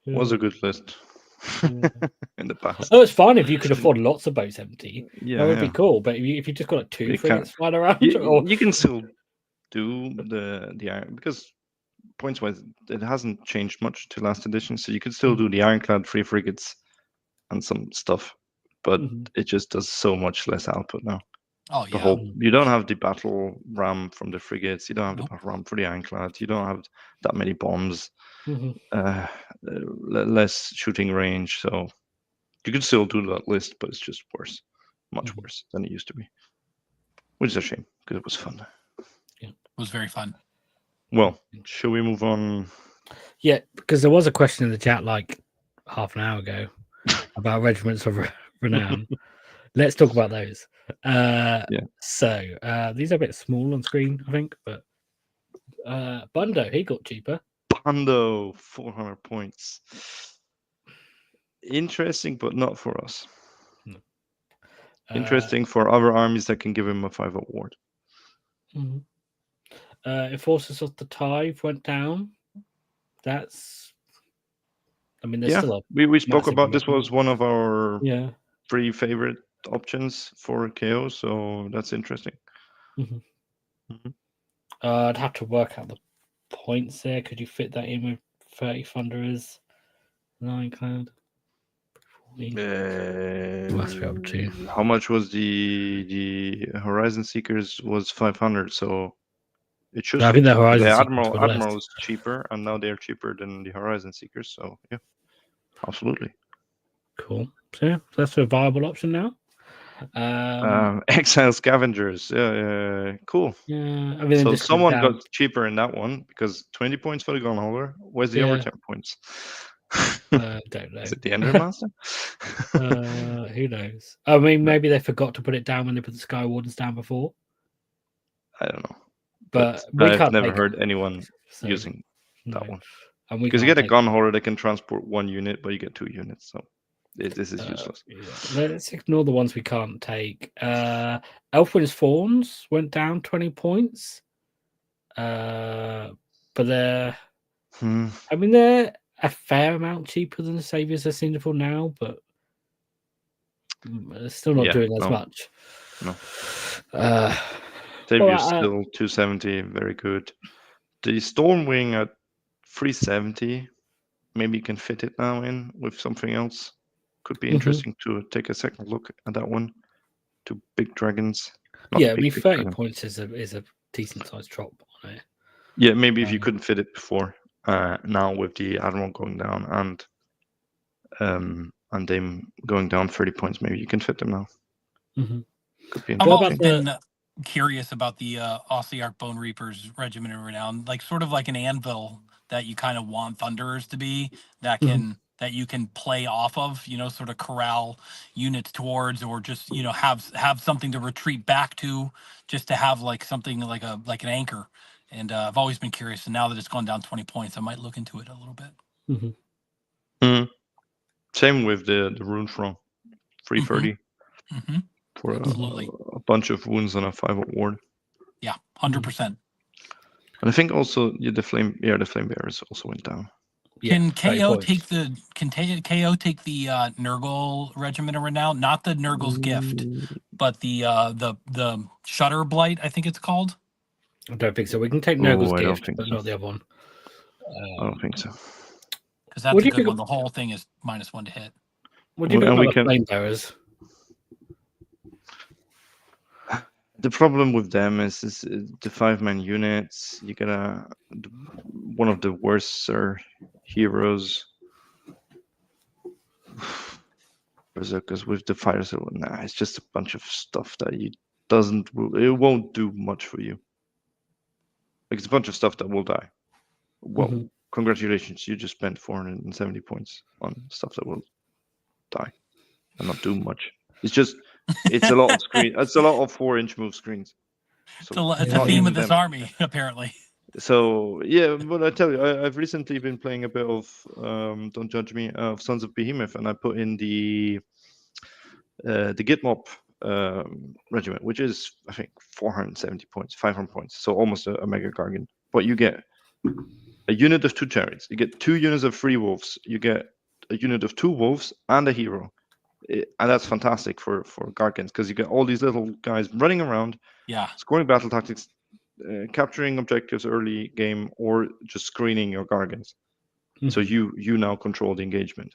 was a good list in the past. Oh, it's fine if you could afford lots of boats empty. Yeah, that would be cool. But if you just got like 2 frigates flying around, you can still do the iron because points wise it hasn't changed much to last edition, so you could still do the ironclad 3 frigates and some stuff, but it just does so much less output now. Oh yeah. You don't have the battle ram from the frigates. You don't have the battle ram for the ironclad. You don't have that many bombs. Less shooting range. So you could still do that list, but it's just worse, much worse than it used to be, which is a shame because it was fun. Yeah, it was very fun. Well, shall we move on? Yeah, because there was a question in the chat like half an hour ago about Regiments of Renown. Let's talk about those. So these are a bit small on screen, I think, but Bundo, he got cheaper. Bundo, 400 points. Interesting, but not for us. Interesting for other armies that can give him a 5 award. If Forces of the Tithe went down, that's. I mean, there's still a. We spoke about this was one of our 3 favorite options for KO, so that's interesting. I'd have to work out the points there. Could you fit that in with 30 Thunderers? 9 cloud. Must be able to. How much was the Horizon Seekers? Was 500, so it should. I think the Horizon Admiral is cheaper, and now they're cheaper than the Horizon Seekers. So yeah, absolutely. Cool. So yeah, that's a viable option now. Exile Scavengers, yeah, cool. Yeah, I mean, so someone got cheaper in that one because 20 points for the gun holder. Where's the other 10 points? Don't know. Is it the Ender Master? Who knows? I mean, maybe they forgot to put it down when they put the Sky Wardens down before. I don't know, but I've never heard anyone using that one. Because you get a gun holder that can transport 1 unit, but you get 2 units, so this is useless. Let's ignore the ones we can't take. Elfwind's Fawns went down 20 points, but they're. I mean, they're a fair amount cheaper than the Saviors of Cinderfall now, but they're still not doing as much. No. Savior's still 270, very good. The Stormwing at 370, maybe you can fit it now in with something else. Could be interesting to take a second look at that one. 2 big dragons. I mean, 30 points is a decent sized drop on it. Yeah, maybe if you couldn't fit it before. Now with the Admiral going down and them going down 30 points, maybe you can fit them now. Could be interesting. I've always been curious about the Ossiarch Bone Reapers Regiment of Renown, like sort of like an anvil that you kind of want Thunderers to be that can that you can play off of, sort of corral units towards, or just have something to retreat back to, just to have like something like an anchor. And I've always been curious, and now that it's gone down 20 points, I might look into it a little bit. Same with the Rune Throne, 330 for a bunch of wounds on a 5 award. Yeah, 100%. And I think also the flame bearers also went down. Can KO take the Nurgle Regiment of Renown? Not the Nurgle's Gift, but the Shutter Blight, I think it's called. I don't think so. We can take Nurgle's Gift, but not the other one. I don't think so. Because that's a good one. The whole thing is -1 to hit. What do you think about the Flamebearers? The problem with them is the 5-man units. You get one of the worst heroes. Berserkers with the fire sword. Nah, it's just a bunch of stuff that it won't do much for you. Like, it's a bunch of stuff that will die. Well, congratulations, you just spent 470 points on stuff that will die and not do much. It's a lot of screen. It's a lot of 4-inch move screens. So it's a theme of this army, apparently. So yeah, but I tell you, I've recently been playing a bit of don't judge me, of Sons of Behemoth, and I put in the Gitmop regiment, which is, I think, 470 points, 500 points, so almost a mega gargan. But you get a unit of 2 chariots, you get 2 units of 3 wolves, you get a unit of 2 wolves and a hero. And that's fantastic for gargans, because you get all these little guys running around, scoring battle tactics, capturing objectives early game, or just screening your gargans. So you now control the engagement.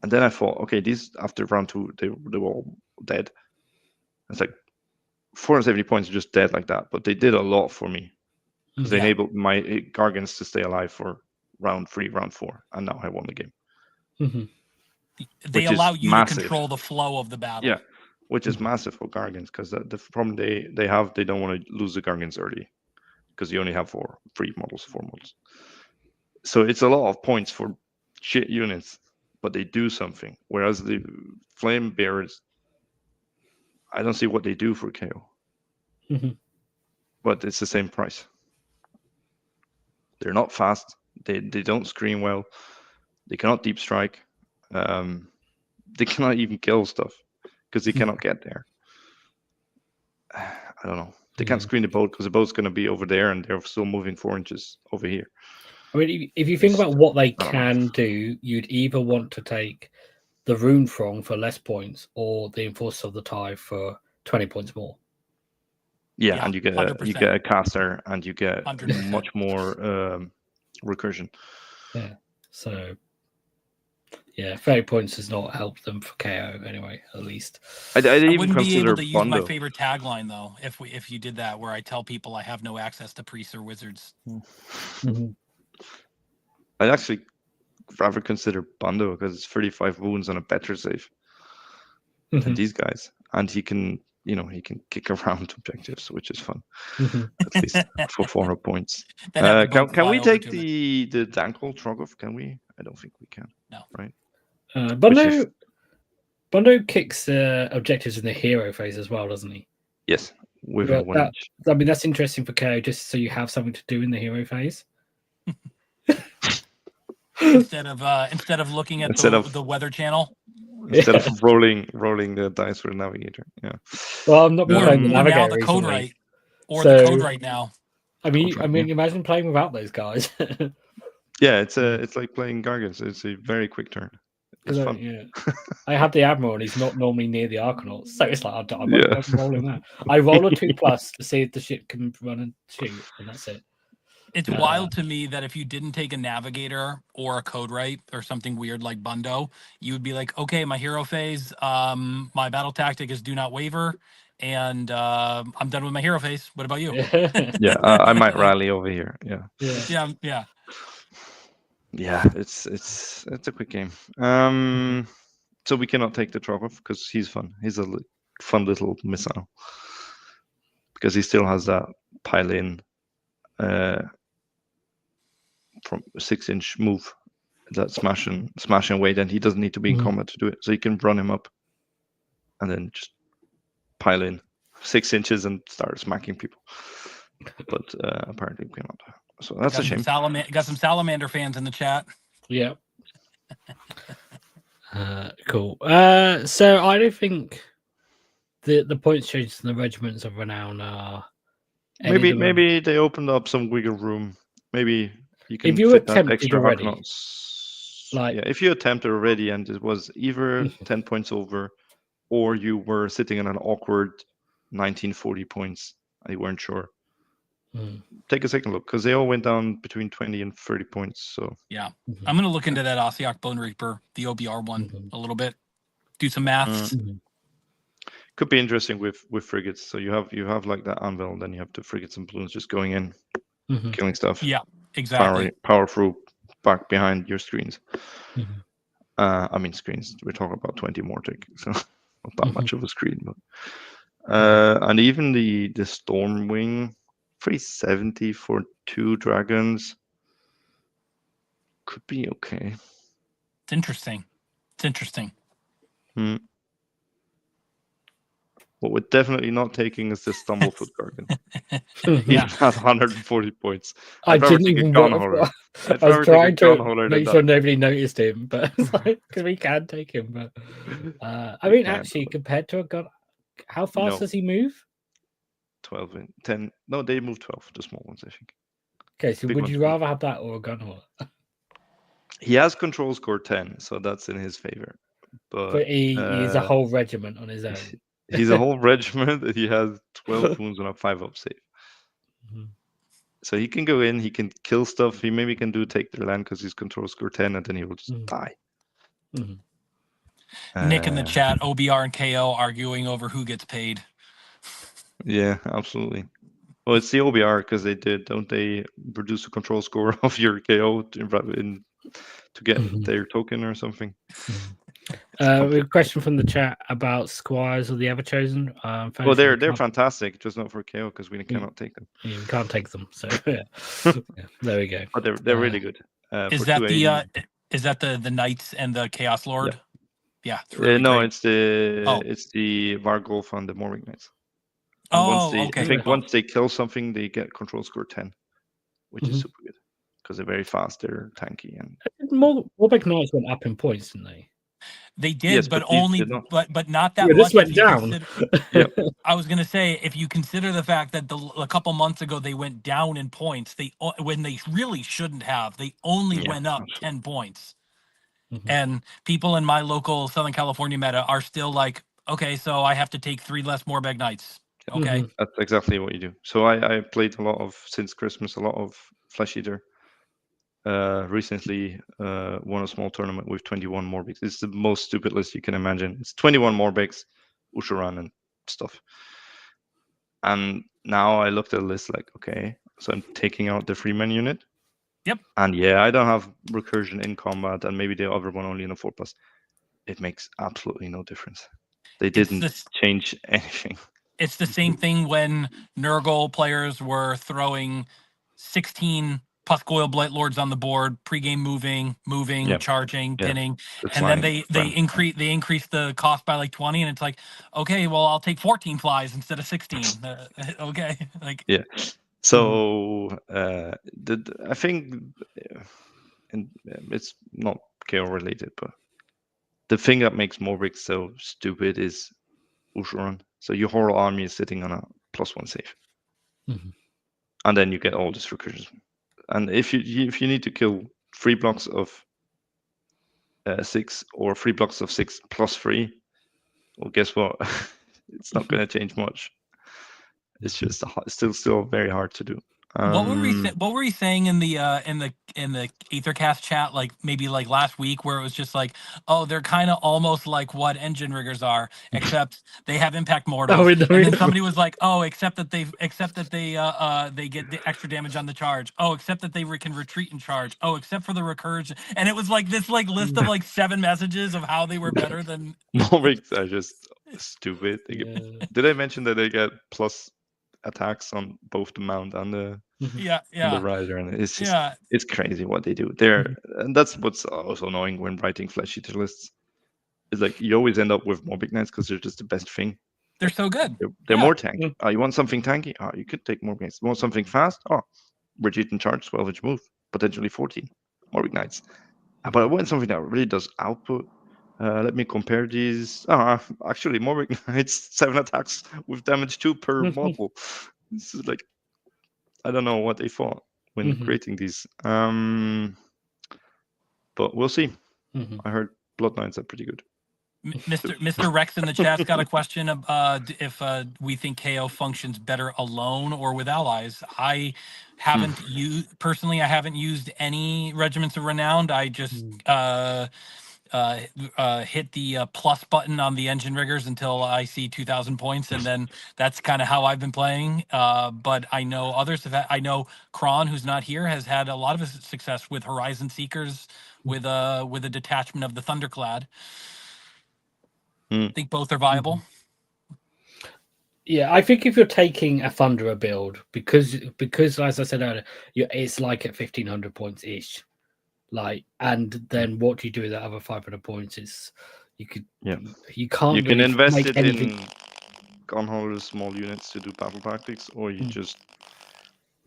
And then I thought, okay, these after round 2 they were all dead. It's like 470 points are just dead like that, but they did a lot for me because they enabled my gargans to stay alive for round 3, round 4, and now I won the game. They allow you to control the flow of the battle. Yeah, which is massive for gargans, because the problem they don't want to lose the gargans early, because you only have 4 models. So it's a lot of points for shit units, but they do something. Whereas the flame bearers, I don't see what they do for KO. But it's the same price. They're not fast. They don't screen well. They cannot deep strike. They cannot even kill stuff because they cannot get there. I don't know. They can't screen the boat because the boat's going to be over there, and they're still moving 4 inches over here. I mean, if you think about what they can do, you'd either want to take the Rune Throng for less points or the Enforcer of the Tide for 20 points more. Yeah, and you get a caster, and you get 100%. much more recursion. Yeah. So, yeah, 30 points does not help them for KO anyway, at least. I wouldn't be able to use my favorite tagline, though, if you did that, where I tell people I have no access to priests or wizards. I'd actually rather consider Bundo, because it's 35 wounds on a better save than these guys, and he can kick around objectives, which is fun. At least for 400 points. Can we take the Dankle Trogoth? Can we? I don't think we can. No. Right. Bundo kicks objectives in the hero phase as well, doesn't he? Yes. With I mean, that's interesting for KO, just so you have something to do in the hero phase. Instead of looking at the weather channel. Instead of rolling the dice with a navigator. Yeah. Well, I'm not playing the navigator now the code right. Or the code right now. I mean, imagine playing without those guys. Yeah, it's like playing Gargants. It's a very quick turn. It's fun. Yeah. I have the Admiral, and he's not normally near the Arcanauts, so it's like I'm rolling that. I roll a 2+ to see if the ship can run and shoot, and that's it. It's wild to me that if you didn't take a navigator or a code right or something weird like Bundo, you would be like, okay, my hero phase, my battle tactic is do not waver, and I'm done with my hero phase. What about you? Yeah, I might rally over here. Yeah. Yeah, it's a quick game. So we cannot take the Trogoth because he's fun. He's a fun little missile because he still has that pile in from a 6-inch move, that smashing weight, and he doesn't need to be in combat to do it. So you can run him up and then just pile in 6 inches and start smacking people. But apparently we cannot. So that's a shame. Got some Salamander fans in the chat. Yeah. Cool. So I don't think the points changes in the Regiments of Renown are. Maybe they opened up some wiggle room. Maybe You can if you fit that attempted extra already, Arcanauts. like Yeah, if you attempted already and it was either 10 points over, or you were sitting in an awkward 1940 points and you weren't sure, take a second look, because they all went down between 20 and 30 points. So yeah, I'm gonna look into that Ossiarch Bone Reaper, the OBR one, a little bit. Do some maths. Could be interesting with frigates. So you have like that anvil, and then you have the frigates and balloons just going in, killing stuff. Yeah, exactly. Power through back behind your screens. I mean screens. We're talking about 20 Mortic, so not that much of a screen. But and even the Stormwing, 370 for 2 dragons could be okay. It's interesting. What we're definitely not taking is the Stumblefoot Gargan. Yeah, At 140 points. I didn't even. I was trying to make sure nobody noticed him, but it's like because we can take him. But I mean, actually, compared to a gun, how fast does he move? 12 and 10. No, they move 12. The small ones, I think. Okay, so would you rather have that or a gun hauler? He has control score 10, so that's in his favor. But he's a whole regiment on his own. He's a whole regiment. He has 12 wounds on a 5-up save. So he can go in, he can kill stuff. He maybe can take their land because he's control score 10, and then he will just die. Nick in the chat, OBR and KO arguing over who gets paid. Yeah, absolutely. Well, it's the OBR because don't they produce a control score of your KO to get their token or something? A question from the chat about Squires of the Everchosen. Well, they're fantastic, just not for KO because we cannot take them. Yeah, we can't take them, so yeah. There we go. But they're really good. Is that the Knights and the Chaos Lord? Yeah. Really no, great. it's the Vargolf and the Morning Knights. Okay. I think once they kill something, they get control score 10, which is super good because they're very fast. They're tanky and Morbeck Knights went up in points, didn't they? They did, yes, but not that much. This went down. I was going to say, if you consider the fact that a couple months ago they went down in points, when they really shouldn't have, they only went up 10 points. And people in my local Southern California meta are still like, okay, so I have to take 3 less Morbeck Knights. Okay, that's exactly what you do. So I played since Christmas a lot of Flesh Eater. Recently won a small tournament with 21 Morbecs. It's the most stupid list you can imagine. It's 21 Morbecs, Usharan and stuff. And now I looked at the list like, okay, so I'm taking out the Freeman unit. Yep. And yeah, I don't have recursion in combat, and maybe the other one only in a 4+. It makes absolutely no difference. They didn't change anything. It's the same thing when Nurgle players were throwing 16 Puskoil Blight Lords on the board, pregame moving, charging, pinning, and then they increase the cost by like 20, and it's like, okay, well, I'll take 14 flies instead of 16. Okay, like So I think, and it's not KO related, but the thing that makes Morbeck so stupid is Usharan. So your whole army is sitting on a +1 save, and then you get all this recursion. And if you need to kill 3 blocks of 6 or 3 blocks of 6 +3, well, guess what? It's not going to change much. It's just still very hard to do. What were we saying in the Aethercast chat, like maybe like last week, where it was just like, oh, they're kind of almost like what engine riggers are, except they have impact mortals. And then somebody was like, oh, except that they get the extra damage on the charge. Oh, except that they can retreat and charge. Oh, except for the recursion. And it was like this like list of like 7 messages of how they were better than. Morbecs are just stupid. Did I mention that they get plus attacks on both the mount and the the rider, and it's just it's crazy what they do there. And that's what's also annoying when writing Flesh Eater lists. It's like you always end up with Morbeck Knights because they're just the best thing. They're so good. They're more tanky. You want something tanky? You could take Morbeck Knights. You want something fast? Retreat and charge, 12-inch move, potentially 14 Morbeck Knights. But I want something that really does output. Let me compare these. Actually, Morbeck Knights 7 attacks with damage 2 per model. This is like, I don't know what they thought. when creating these. But we'll see. I heard Blood Knights are pretty good. Mr. Rex in the chat's got a question of if we think KO functions better alone or with allies. I haven't used I haven't used any Regiments of Renown. I just hit the plus button on the engine riggers until I see 2,000 points, and then that's kind of how I've been playing. But I know others have had, I know Kron, who's not here, has had a lot of success with Horizon Seekers with a detachment of the Thunderclad. I think both are viable. Yeah, I think if you're taking a Thunderer build, because as I said earlier, it's like at 1,500 points ish. And then what do you do with that other 500 points? You can't. You really can invest make it anything... in gunholders, small units to do battle tactics, or you just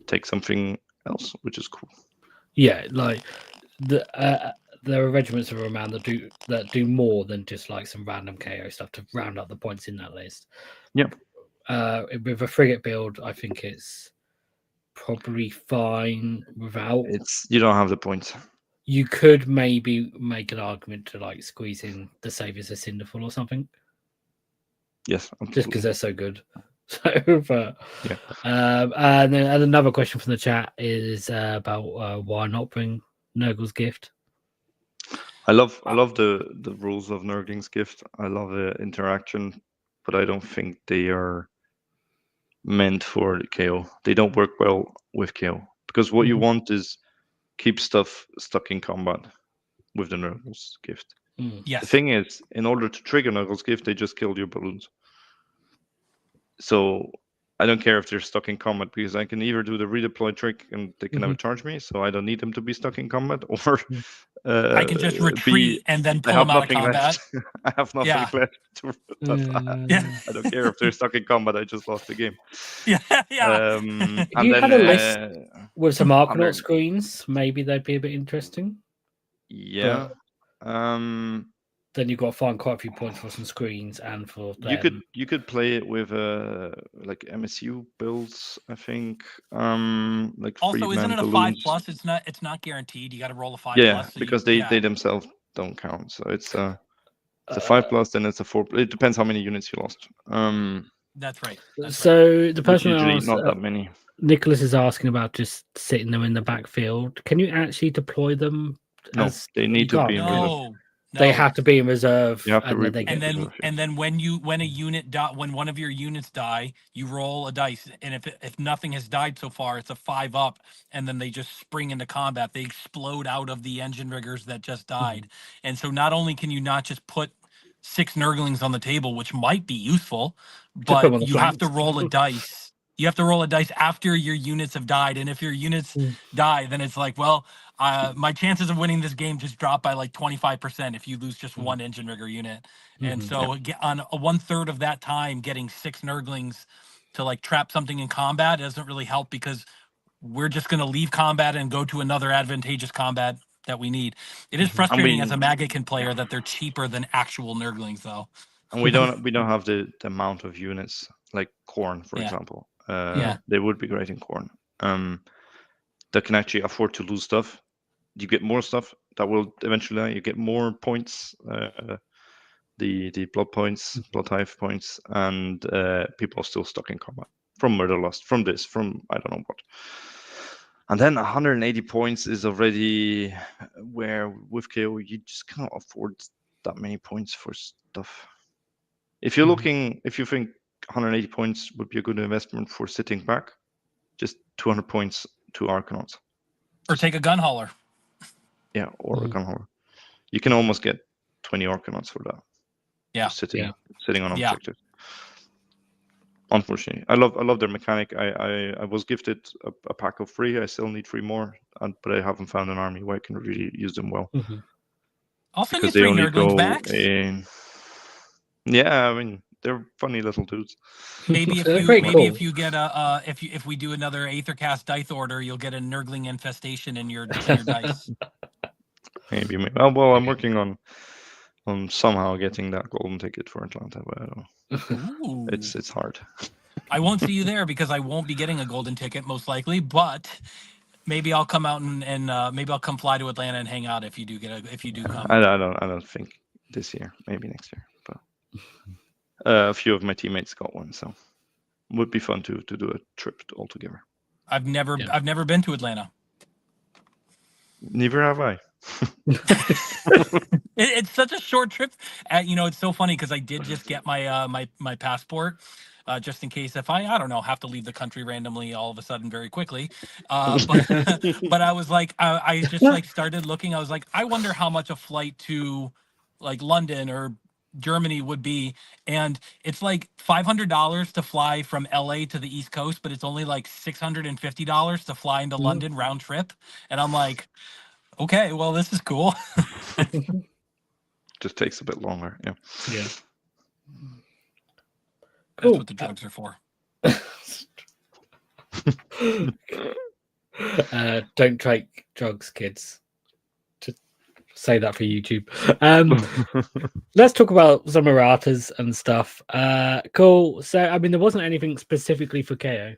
take something else, which is cool. Yeah, there are regiments of Renown that do more than just like some random KO stuff to round up the points in that list. Yeah. With a frigate build, I think it's probably fine without. You don't have the points. You could maybe make an argument to like squeeze in the Saviors of Cinderfall or something. Yes, absolutely. Just because they're so good. And then another question from the chat is about why not bring Nurgle's Gift. I love the rules of Nurgling's Gift. I love the interaction, but I don't think they are meant for KO. They don't work well with KO because what you want is keep stuff stuck in combat with the Nurgle's Gift. Yes. The thing is, in order to trigger Nurgle's Gift, they just killed your balloons. So I don't care if they're stuck in combat because I can either do the redeploy trick and they can never charge me, so I don't need them to be stuck in combat, or I can just retreat and then pull them out of combat. I have nothing left. I don't care if they're stuck in combat. I just lost the game. Yeah. If you had a list with some Archanaut screens, maybe they'd be a bit interesting. Yeah. Then you've got to find quite a few points for some screens and for them. You could play it with like MSU builds, I think. Like also, isn't it a 5+? It's not guaranteed. You got to roll a 5+. So because they themselves don't count. So it's a 5+, then it's a 4. It depends how many units you lost. That's right. So the person usually asked, not that many. Nicholas is asking about just sitting them in the backfield. Can you actually deploy them? No, they need to be in reserve. No. They have to be in reserve. You have to and then when a unit when one of your units die, you roll a dice, and if nothing has died so far, it's a 5+, and then they just spring into combat. They explode out of the engine riggers that just died, and so not only can you not just put 6 Nurglings on the table, which might be useful, but you have to roll a dice. You have to roll a dice after your units have died, and if your units die, then it's like, well, my chances of winning this game just drop by like 25% if you lose just one engine rigger unit. And so on a 1/3 of that time, getting 6 Nurglings to like trap something in combat doesn't really help because we're just going to leave combat and go to another advantageous combat that we need. It is frustrating as a Magican player that they're cheaper than actual Nurglings, though. And we don't have the amount of units like Khorne, for example. They would be great in Khorne. That can actually afford to lose stuff. You get more stuff that will eventually you get more points, the blood points, blood hive points, and people are still stuck in combat from murder lust, from I don't know what. And then 180 points is already where with KO you just cannot afford that many points for stuff. If you're looking, if you think 180 points would be a good investment for sitting back, just 200 points to Arcanauts. Or take a gun hauler. Yeah, or a gun hauler. You can almost get 20 Arcanauts for that. Yeah. Just sitting on objective. Unfortunately, I love their mechanic. I was gifted a pack of 3. I still need 3 more, but I haven't found an army where I can really use them well. I'll send you 3 Nurglings back. Yeah, I mean they're funny little dudes. Maybe if you get if we do another Aethercast dice order, you'll get a Nurgling infestation in your dice. Maybe. Well, I'm working on somehow getting that golden ticket for Atlanta, but I don't know. It's hard. I won't see you there because I won't be getting a golden ticket most likely, but Maybe I'll come out and maybe I'll come fly to Atlanta and hang out if you do come. I don't think this year. Maybe next year. But a few of my teammates got one, so it would be fun to do a trip all together. I've never been to Atlanta. Neither have I. It's such a short trip. It's so funny because I did just get my my passport, just in case if I don't know, have to leave the country randomly all of a sudden very quickly. But I was like, I just like started looking. I was like, I wonder how much a flight to like London or Germany would be, and it's like $500 to fly from LA to the East Coast, but it's only like $650 to fly into London round trip. And I'm like, okay, well, this is cool. Just takes a bit longer. Yeah. Yeah. That's what the drugs are for. Don't take drugs, kids. Just say that for YouTube. Let's talk about some erratas and stuff. Cool. So, I mean, there wasn't anything specifically for KO.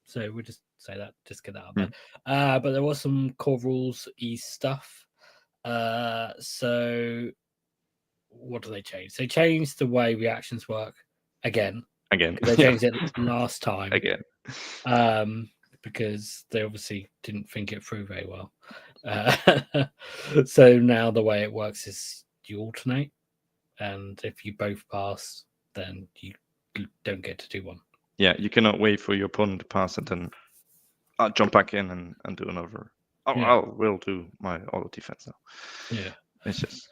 So we'll just say that, just get that out there. But there was some core rules stuff. So what do they change? They changed the way reactions work again. They changed it last time. Again. Because they obviously didn't think it through very well. So now the way it works is you alternate, and if you both pass, then you don't get to do one. Yeah, you cannot wait for your opponent to pass and then jump back in and do another. We'll do my auto defense now. Yeah. It's just,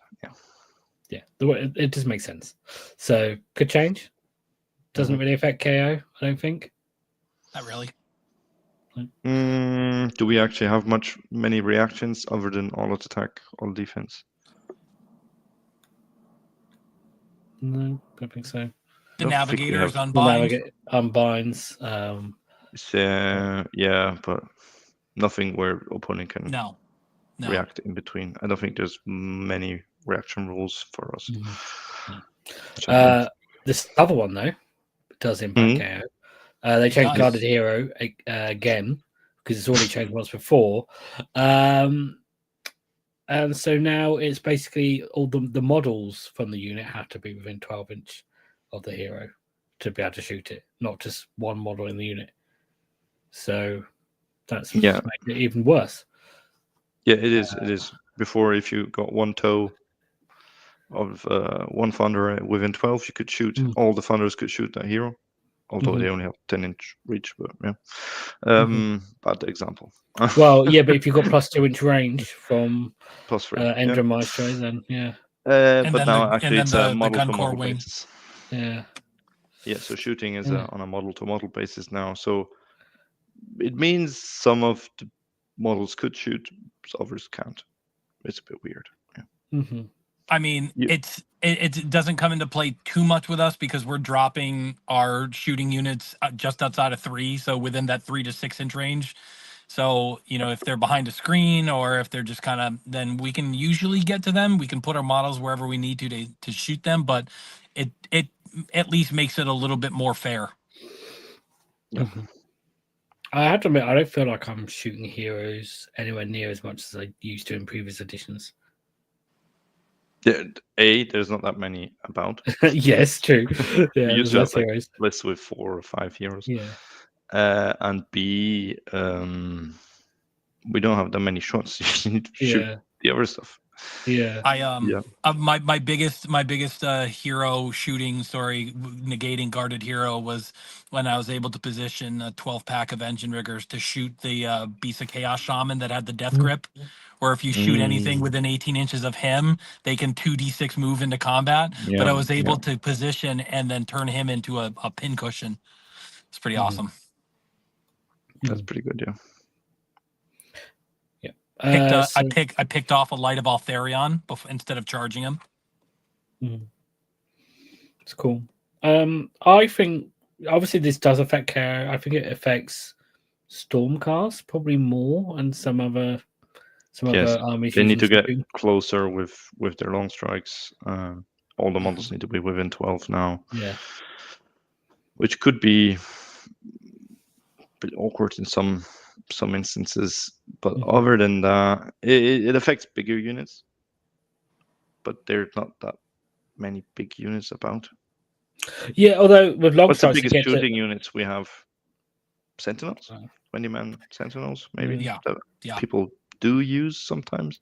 Yeah, it just makes sense. So, could change. Doesn't really affect KO, I don't think. Not really. Do we actually have many reactions other than all attack, all defense? No, I don't think so. The navigators unbind. Unbinds. Yeah, but nothing where opponent can no. react in between. I don't think there's many reaction rules for us. This other one though does impact KO. They changed Guarded Hero again because it's already changed once before. And so now it's basically all the models from the unit have to be within 12 inch of the hero to be able to shoot it, not just one model in the unit. So that's made it even worse. Yeah, it is. It is. Before, if you got one toe of one thunder within 12, you could shoot. All the thunders could shoot that hero, although they only have 10-inch reach. But yeah, bad example. Well, yeah, but if you've got +2 inch range from +3 Endra Maestro, then yeah. But now actually it's a model to model basis. Yeah. Yeah, so shooting is on a model to model basis now. So it means some of the models could shoot, others can't. It's a bit weird. Yeah. I mean, it doesn't come into play too much with us because we're dropping our shooting units just outside of 3, so within that 3 to 6 inch range. So, if they're behind a screen or if they're just kind of, then we can usually get to them. We can put our models wherever we need to shoot them, but it at least makes it a little bit more fair. I have to admit, I don't feel like I'm shooting heroes anywhere near as much as I used to in previous editions. There's not that many about. Yes, true. Yeah, we used to have heroes. Lists with 4 or 5 heroes. Yeah. And B, we don't have that many shots. You need to shoot the other stuff. Yeah. My biggest hero shooting, negating guarded hero was when I was able to position a 12-pack of engine riggers to shoot the Beast of Chaos Shaman that had the death grip, where if you shoot anything within 18 inches of him, they can 2d6 move into combat. But I was able to position and then turn him into a pin cushion. It's pretty awesome. That's pretty good, yeah. I picked off a Light of Altharion instead of charging him. It's cool. I think obviously this does affect KO. I think it affects Stormcast probably more and some other armies. They need to get closer with their long strikes. All the models need to be within 12 now. Yeah, which could be a bit awkward in some some instances, but other than that, it affects bigger units. But there's not that many big units about. Yeah, although with long What's the strikes, biggest shooting units we have? Sentinels, 20-man Sentinels, maybe. Yeah. That Yeah. people do use sometimes.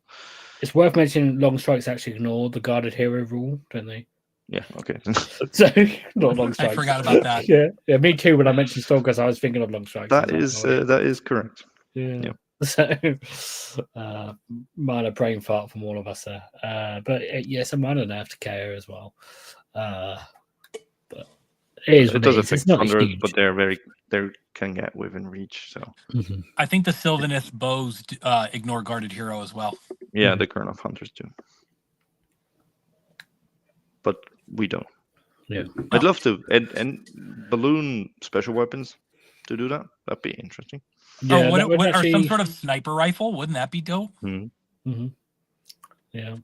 It's worth mentioning long strikes actually ignore the guarded hero rule, don't they? Yeah. Okay. So not long strikes. I forgot about that. Yeah, me too. When I mentioned Stalkers, I was thinking of long strikes. that is correct. Yeah. So, minor brain fart from all of us there. But yes, a minor nerf to KO as well. But it does is. affect It's not Thunderers, huge. but they can get within reach. So I think the Sylvaneth bows ignore guarded hero as well. yeah, the Kern of Hunters do, but we don't. Yeah, I'd love to and balloon special weapons to do that. That'd be interesting. yeah. Or some sort of sniper rifle? Wouldn't that be dope? Mm-hmm. Yeah.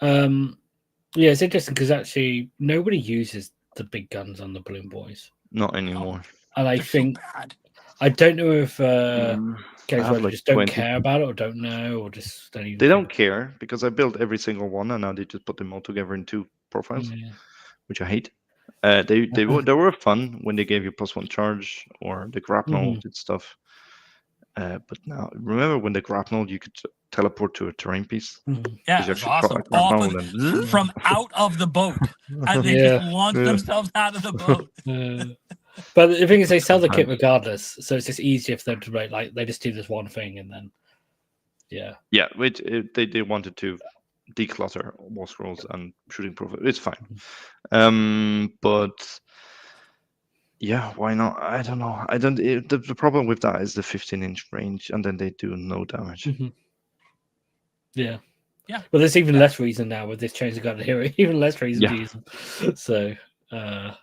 Yeah, it's interesting because actually nobody uses the big guns on the balloon boys. Not anymore. And I They're think so bad. I don't know if games have where like just don't 20. care about it or don't know or just don't even. They don't care because I built every single one and now they just put them all together in 2 profiles, which I hate. They were fun when they gave you +1 charge or the grapnel did stuff. But now, remember when the grapnel you could teleport to a terrain piece? Yeah, it's awesome. From out of the boat, and they just launch themselves out of the boat. But the thing is, they sell the kit regardless, so it's just easier for them to make. Like they just do this one thing and then, which they wanted to declutter war scrolls and shooting profile. It's fine, but. Yeah, why not? I don't know. The problem with that is the 15-inch range, and then they do no damage. Yeah. Yeah. Well, there's even less reason now with this change of guarded hero. Even less reason to use them. So, they're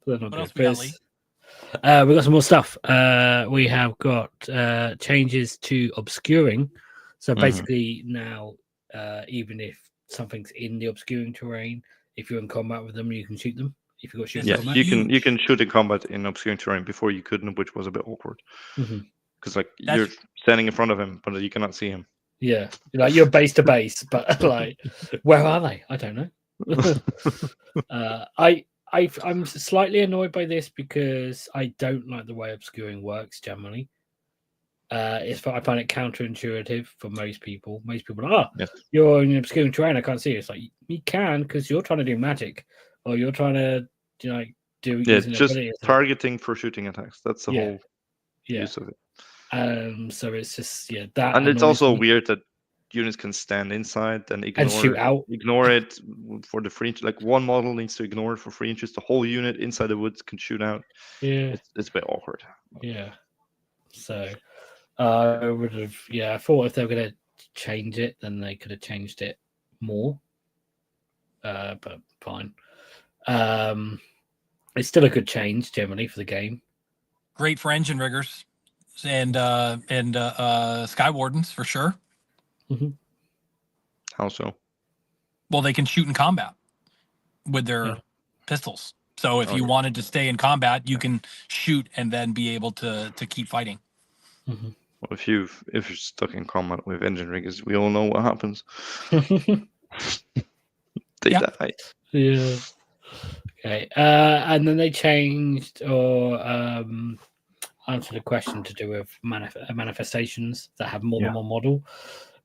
not What else good. we got, Lee? We've got some more stuff. We have got changes to obscuring. So basically now, even if something's in the obscuring terrain, if you're in combat with them, you can shoot them. If you got shooting combat. you can shoot in combat in obscuring terrain before you couldn't, which was a bit awkward. Because you're standing in front of him, but you cannot see him. Yeah, like you're base to base, but like, where are they? I don't know. I'm slightly annoyed by this because I don't like the way obscuring works generally. I find it counterintuitive for most people. Most people are, you're in obscuring terrain, I can't see you. It's like you can because you're trying to do magic, or you're trying to do just targeting for shooting attacks. That's the whole use of it. So it's just that, and it's also weird that units can stand inside and shoot out. Ignore it for the 3 inches. Like one model needs to ignore it for 3 inches. The whole unit inside the woods can shoot out. Yeah, it's a bit awkward. Yeah, so I would have. I thought if they were going to change it, then they could have changed it more. But fine. It's still a good change generally for the game. Great for engine riggers and Sky Wardens for sure. How so? Well, they can shoot in combat with their pistols. So if you wanted to stay in combat, you can shoot and then be able to keep fighting. Well, if you're stuck in combat with engine riggers, we all know what happens. They die. Yeah. Okay. And then they changed or answered a question to do with manifestations that have more than one model,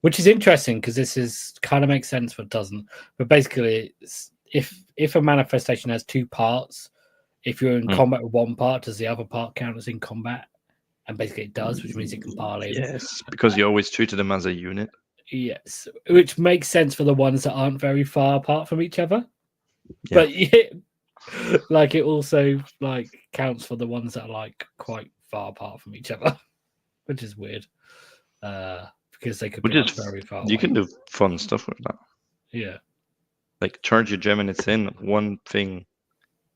which is interesting because this is kind of makes sense but doesn't. But basically, if a manifestation has 2 parts, if you're in combat with one part, does the other part count as in combat? And basically it does, which means it can pile in. Yes, because you always treated them as a unit. Yes, which makes sense for the ones that aren't very far apart from each other. But like it also like counts for the ones that are like quite far apart from each other, which is weird. Because they could be very far away. You can do fun stuff with that. Yeah. Like charge your gem and it's in. One thing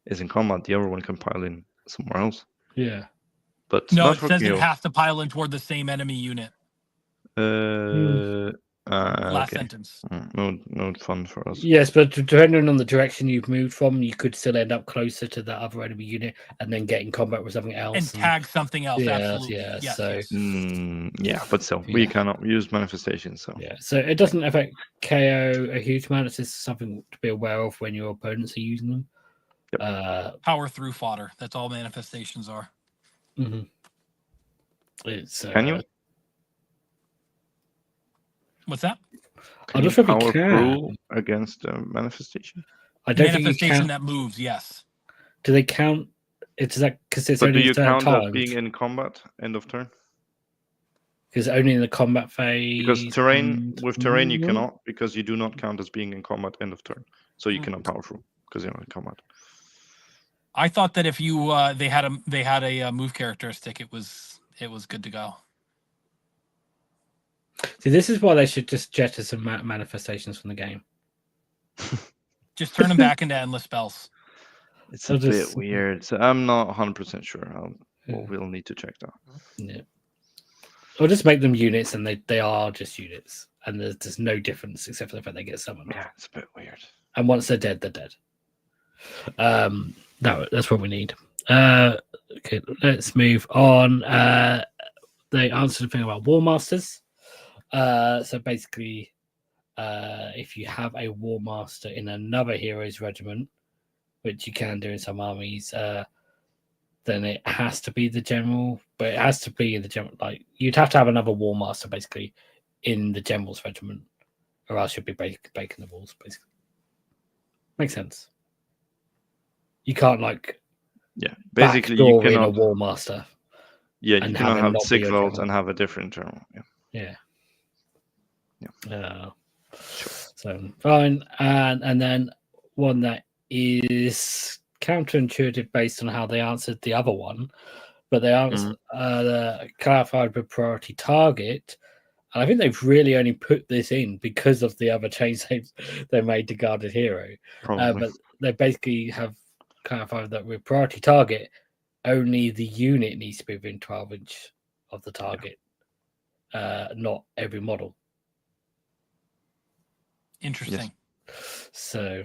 is in combat, the other one can pile in somewhere else. Yeah. But no, it says it has to pile in toward the same enemy unit. I Last Okay. sentence. No fun for us. Yes, but depending on the direction you've moved from, you could still end up closer to that other enemy unit and then get in combat with something else. And tag something else. Yeah, Absolutely. yeah, Yes, so- yes. Yeah, but still, we Yeah. cannot use manifestations. So Yeah, so it doesn't affect KO a huge amount. It's just something to be aware of when your opponents are using them. Yep. Power through fodder. That's all manifestations are. Mm-hmm. It's can you? What's that? Can just you hope you power can. through against a manifestation? I don't think you Manifestation count. that moves, yes. Do they count? It's that because it's But do only you count times. that being in combat end of turn? Because only in the combat phase. Because terrain you Mhm. cannot, because you do not count as being in combat end of turn, so you cannot power through because you're not in combat. I thought that if you they had a move characteristic, it was good to go. See, this is why they should just jettison manifestations from the game. Just turn them back into endless spells. It's a bit weird. So I'm not 100% sure. We'll need to check that. Yeah. Or just make them units, and they are just units, and there's no difference except for the fact they get summoned. Yeah, it's a bit weird. And once they're dead, they're dead. That's what we need. Okay, let's move on. They answered the thing about War Masters. So basically, if you have a War Master in another hero's regiment, which you can do in some armies, then it has to be the general. But it has to be in the general. Like you'd have to have another War Master basically in the general's regiment, or else you'd be breaking the rules. Basically, makes sense. You can't basically you backdoor in cannot a War Master. Yeah, you and cannot have it have not be sick your loads general. and have a different general. Yeah. Sure. So fine, and then one that is counterintuitive based on how they answered the other one, but they answered clarified with priority target, and I think they've really only put this in because of the other change they made to guarded hero. Probably. But they basically have clarified that with priority target, only the unit needs to be within 12 inch of the target, not every model. Interesting. Yes. So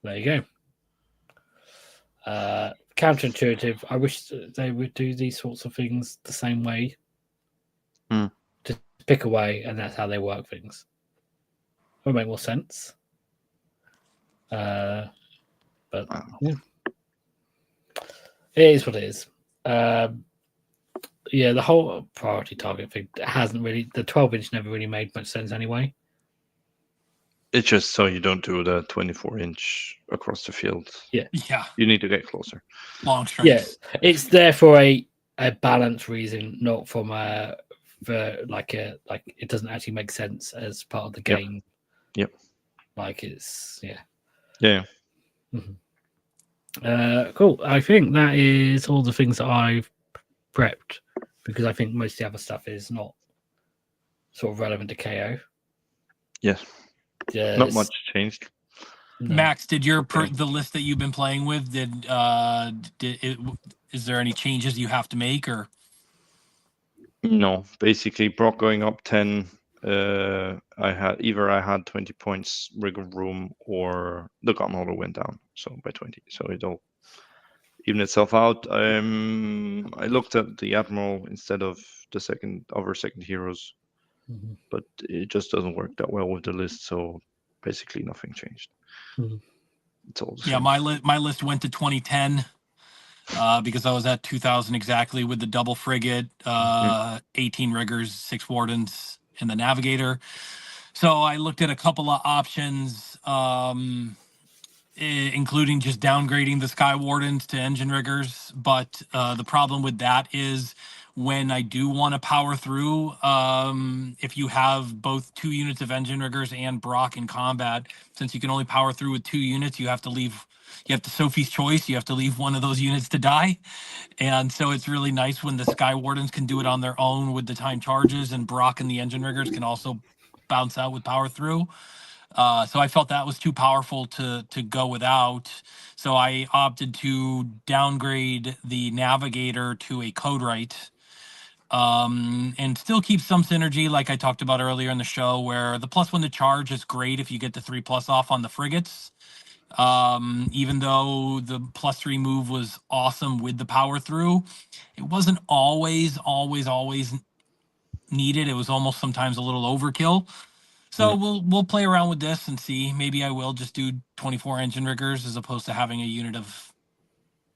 there you go. Counterintuitive. I wish they would do these sorts of things the same way. Just pick away, and that's how they work things. Would make more sense. But yeah. It is what it is. Yeah, the whole priority target thing hasn't really. The 12 inch never really made much sense anyway. It's just so you don't do the 24-inch across the field. Yeah. You need to get closer. Long strikes. Yeah, it's there for a balance reason, not from it doesn't actually make sense as part of the game. Yep. Like it's Yeah. Mm-hmm. Cool. I think that is all the things that I've prepped, because I think most of the other stuff is not sort of relevant to KO. Yes. Not much changed. No. Max, did the list that you've been playing with, is there any changes you have to make, or? No, basically Brock going up 10. I had 20 points rigor room, or the gun holder went down by 20. So it'll even itself out. I looked at the Admiral instead of the second heroes, but it just doesn't work that well with the list. So basically nothing changed. It's all the same. My list went to 2010 because I was at 2000 exactly with the double frigate, 18 riggers, 6 wardens, and the navigator. So I looked at a couple of options, including just downgrading the sky wardens to engine riggers. But the problem with that is when I do want to power through, if you have both 2 units of engine riggers and Brock in combat, since you can only power through with 2 units, you have to Sophie's choice. You have to leave one of those units to die. And so it's really nice when the Sky Wardens can do it on their own with the time charges, and Brock and the engine riggers can also bounce out with power through. So I felt that was too powerful to go without. So I opted to downgrade the navigator to a code write. and still keeps some synergy, like I talked about earlier in the show, where the +1 to charge is great if you get the 3+ off on the frigates. Even though the +3 move was awesome with the power through, it wasn't always needed. It was almost sometimes a little overkill. So we'll play around with this and see. Maybe I will just do 24 engine riggers as opposed to having a unit of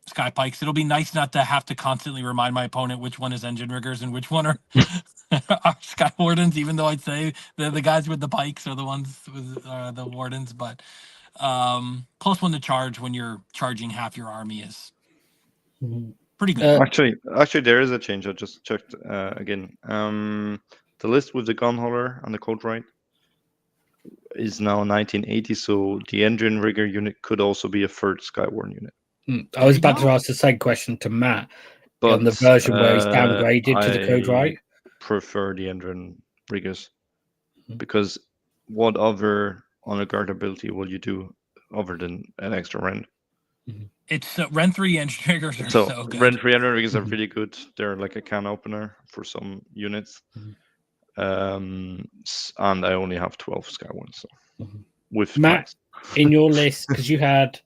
sky pikes. It'll be nice not to have to constantly remind my opponent which one is engine riggers and which one are, are sky wardens, even though I'd say the guys with the pikes are the ones with the wardens. But +1 to charge when you're charging half your army is pretty good. Actually, there is a change. I just checked again. The list with the gun holder and the code right is now 1980, so the engine rigger unit could also be a third Skywarden unit. I was about to ask the same question to Matt, but on the version where he's downgraded to the code right. Prefer the engine riggers because what other honor guard ability will you do other than an extra Ren? It's Ren 3 engine riggers are so good. Ren 3 engine riggers are really good. They're like a can opener for some units. And I only have 12 Skywardens. So with Matt, in your list, because you had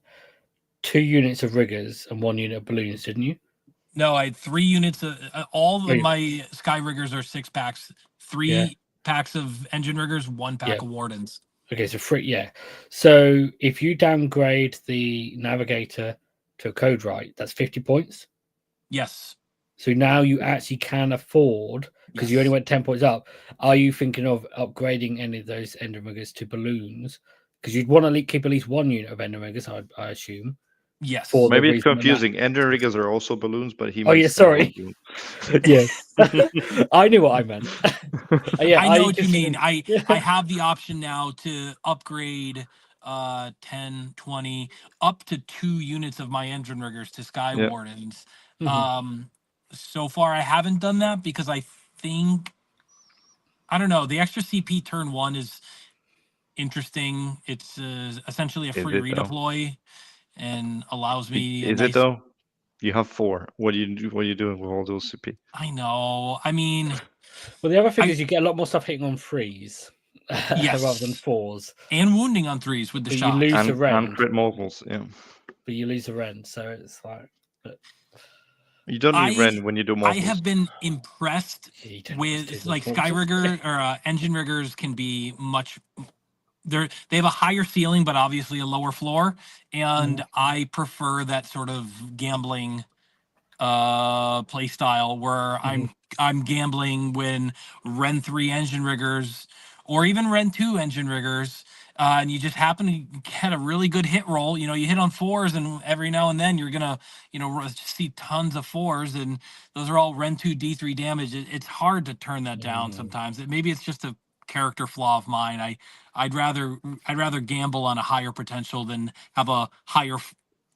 2 units of riggers and 1 unit of balloons, didn't you? No, I had 3 units of all of my sky riggers are 6 packs, 3 packs of engine riggers, 1 pack of wardens. Okay, so 3, So if you downgrade the navigator to a code right, that's 50 points. Yes. So now you actually can afford, because you only went 10 points up. Are you thinking of upgrading any of those engine riggers to balloons? Because you'd want to keep at least 1 unit of engine riggers, I assume. Yes. Maybe it's confusing. Engine riggers are also balloons, but he. Oh yeah, sorry. Yes, I knew what I meant. I know what you mean. I have the option now to upgrade 10, 20, up to 2 units of my engine riggers to Sky Wardens. So far, I haven't done that because I think, I don't know, the extra CP turn 1 is interesting. It's essentially a free redeploy and allows me. Is it though? You have 4. What are you doing with all those CP? I know. I mean, well, the other thing is you get a lot more stuff hitting on 3s rather than 4s, and wounding on 3s with the shot. You lose the rend and crit mobiles, but you lose the rend, so it's like. You don't need rend when you do mobiles. I have been impressed with like sky rigger or engine riggers can be much. They have a higher ceiling, but obviously a lower floor, and I prefer that sort of gambling play style where I'm gambling when Ren 3 engine riggers or even Ren 2 engine riggers, and you just happen to get a really good hit roll. You know, you hit on 4s, and every now and then you're gonna, see tons of 4s, and those are all Ren 2 D3 damage. It's hard to turn that down sometimes. Maybe it's just a character flaw of mine. I'd rather gamble on a higher potential than have a higher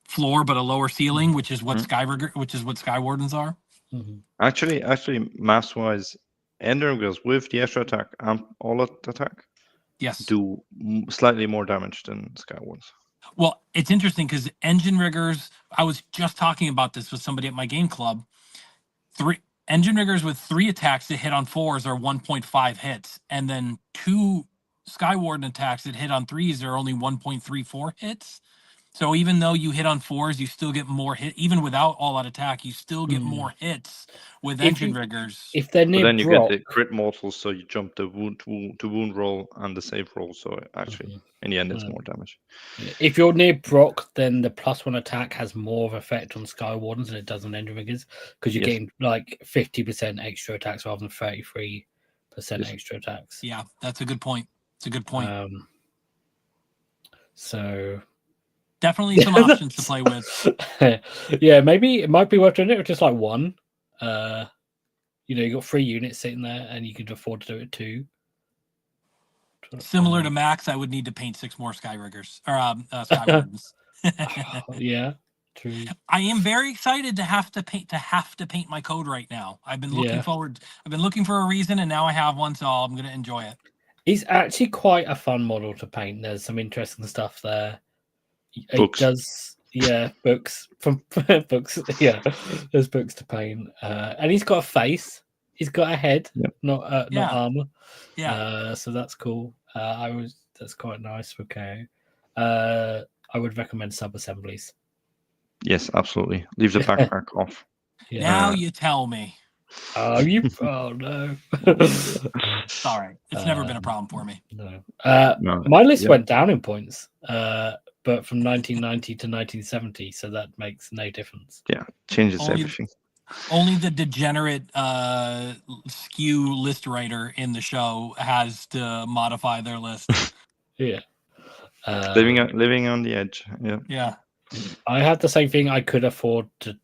floor but a lower ceiling, which is what Sky Wardens are. Actually, mass wise, engine riggers with the extra attack and all attack, do slightly more damage than Sky Wardens. Well, it's interesting because engine riggers. I was just talking about this with somebody at my game club. 3 engine riggers with 3 attacks that hit on 4s are 1.5 hits, and then 2 Sky Warden attacks that hit on 3s are only 1.34 hits. So even though you hit on 4s, you still get more hit. Even without all out attack, you still get more hits with engine riggers. If they're near then you get the crit mortals, so you jump the wound roll and the save roll. So actually, in the end, it's more damage. If you're near Brock, then the +1 attack has more of effect on Sky Wardens than it does on engine riggers because you're getting like 50% extra attacks rather than 33% extra attacks. Yeah, that's a good point. It's a good point. So. Definitely some options to play with. Yeah, maybe it might be worth doing it with just like 1. You got 3 units sitting there, and you could afford to do it 2. Similar to Max, I would need to paint 6 more Sky Riggers or Sky Wardens. Yeah, true. I am very excited to have to paint my code right now. I've been looking forward. I've been looking for a reason, and now I have one, so I'm going to enjoy it. It's actually quite a fun model to paint. There's some interesting stuff there. Books. It does, books from books. Yeah, there's books to paint, and he's got a face. he's got a head, Yep. not armor. Yeah. So that's cool. That's quite nice for KO. I would recommend sub assemblies. Yes, absolutely. Leave the backpack off. Yeah. Now you tell me. Oh, oh no. It's all right. It's never been a problem for me. No. No, My list yeah. went down in points, but from 1990 to 1970, so that makes no difference. Yeah, changes Only- everything. Only the degenerate skew list writer in the show has to modify their list. Yeah. Living on the edge. Yeah. Yeah. I had the same thing. I could afford to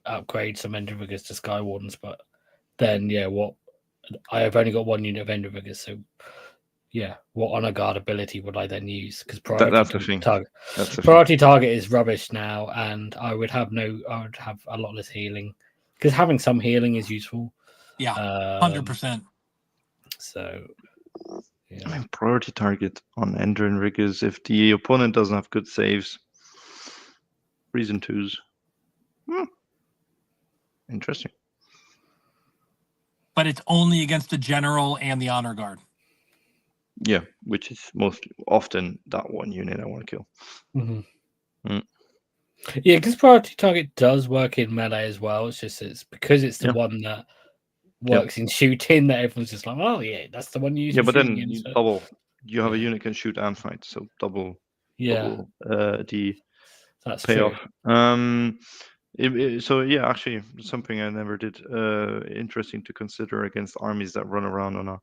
upgrade some engine riggers to Sky Wardens, but then what? I have only got one unit of engine riggers, so what honor guard ability would I then use? Because That's the thing. Priority target is rubbish now, and I would have a lot less healing. Because having some healing is useful. Yeah, 100%. So, I mean, priority target on engine riggers if the opponent doesn't have good saves. Reason 2s. Interesting. But it's only against the general and the honor guard. Yeah, which is often that one unit I want to kill. Mm-hmm. Yeah, because priority target does work in melee as well. It's because it's the one that works in shooting that everyone's just like, oh yeah, that's the one you use. Yeah, but then you double. You have a unit can shoot and fight, so double. Yeah, the that's payoff. True. So actually, something I never did. Interesting to consider against armies that run around on a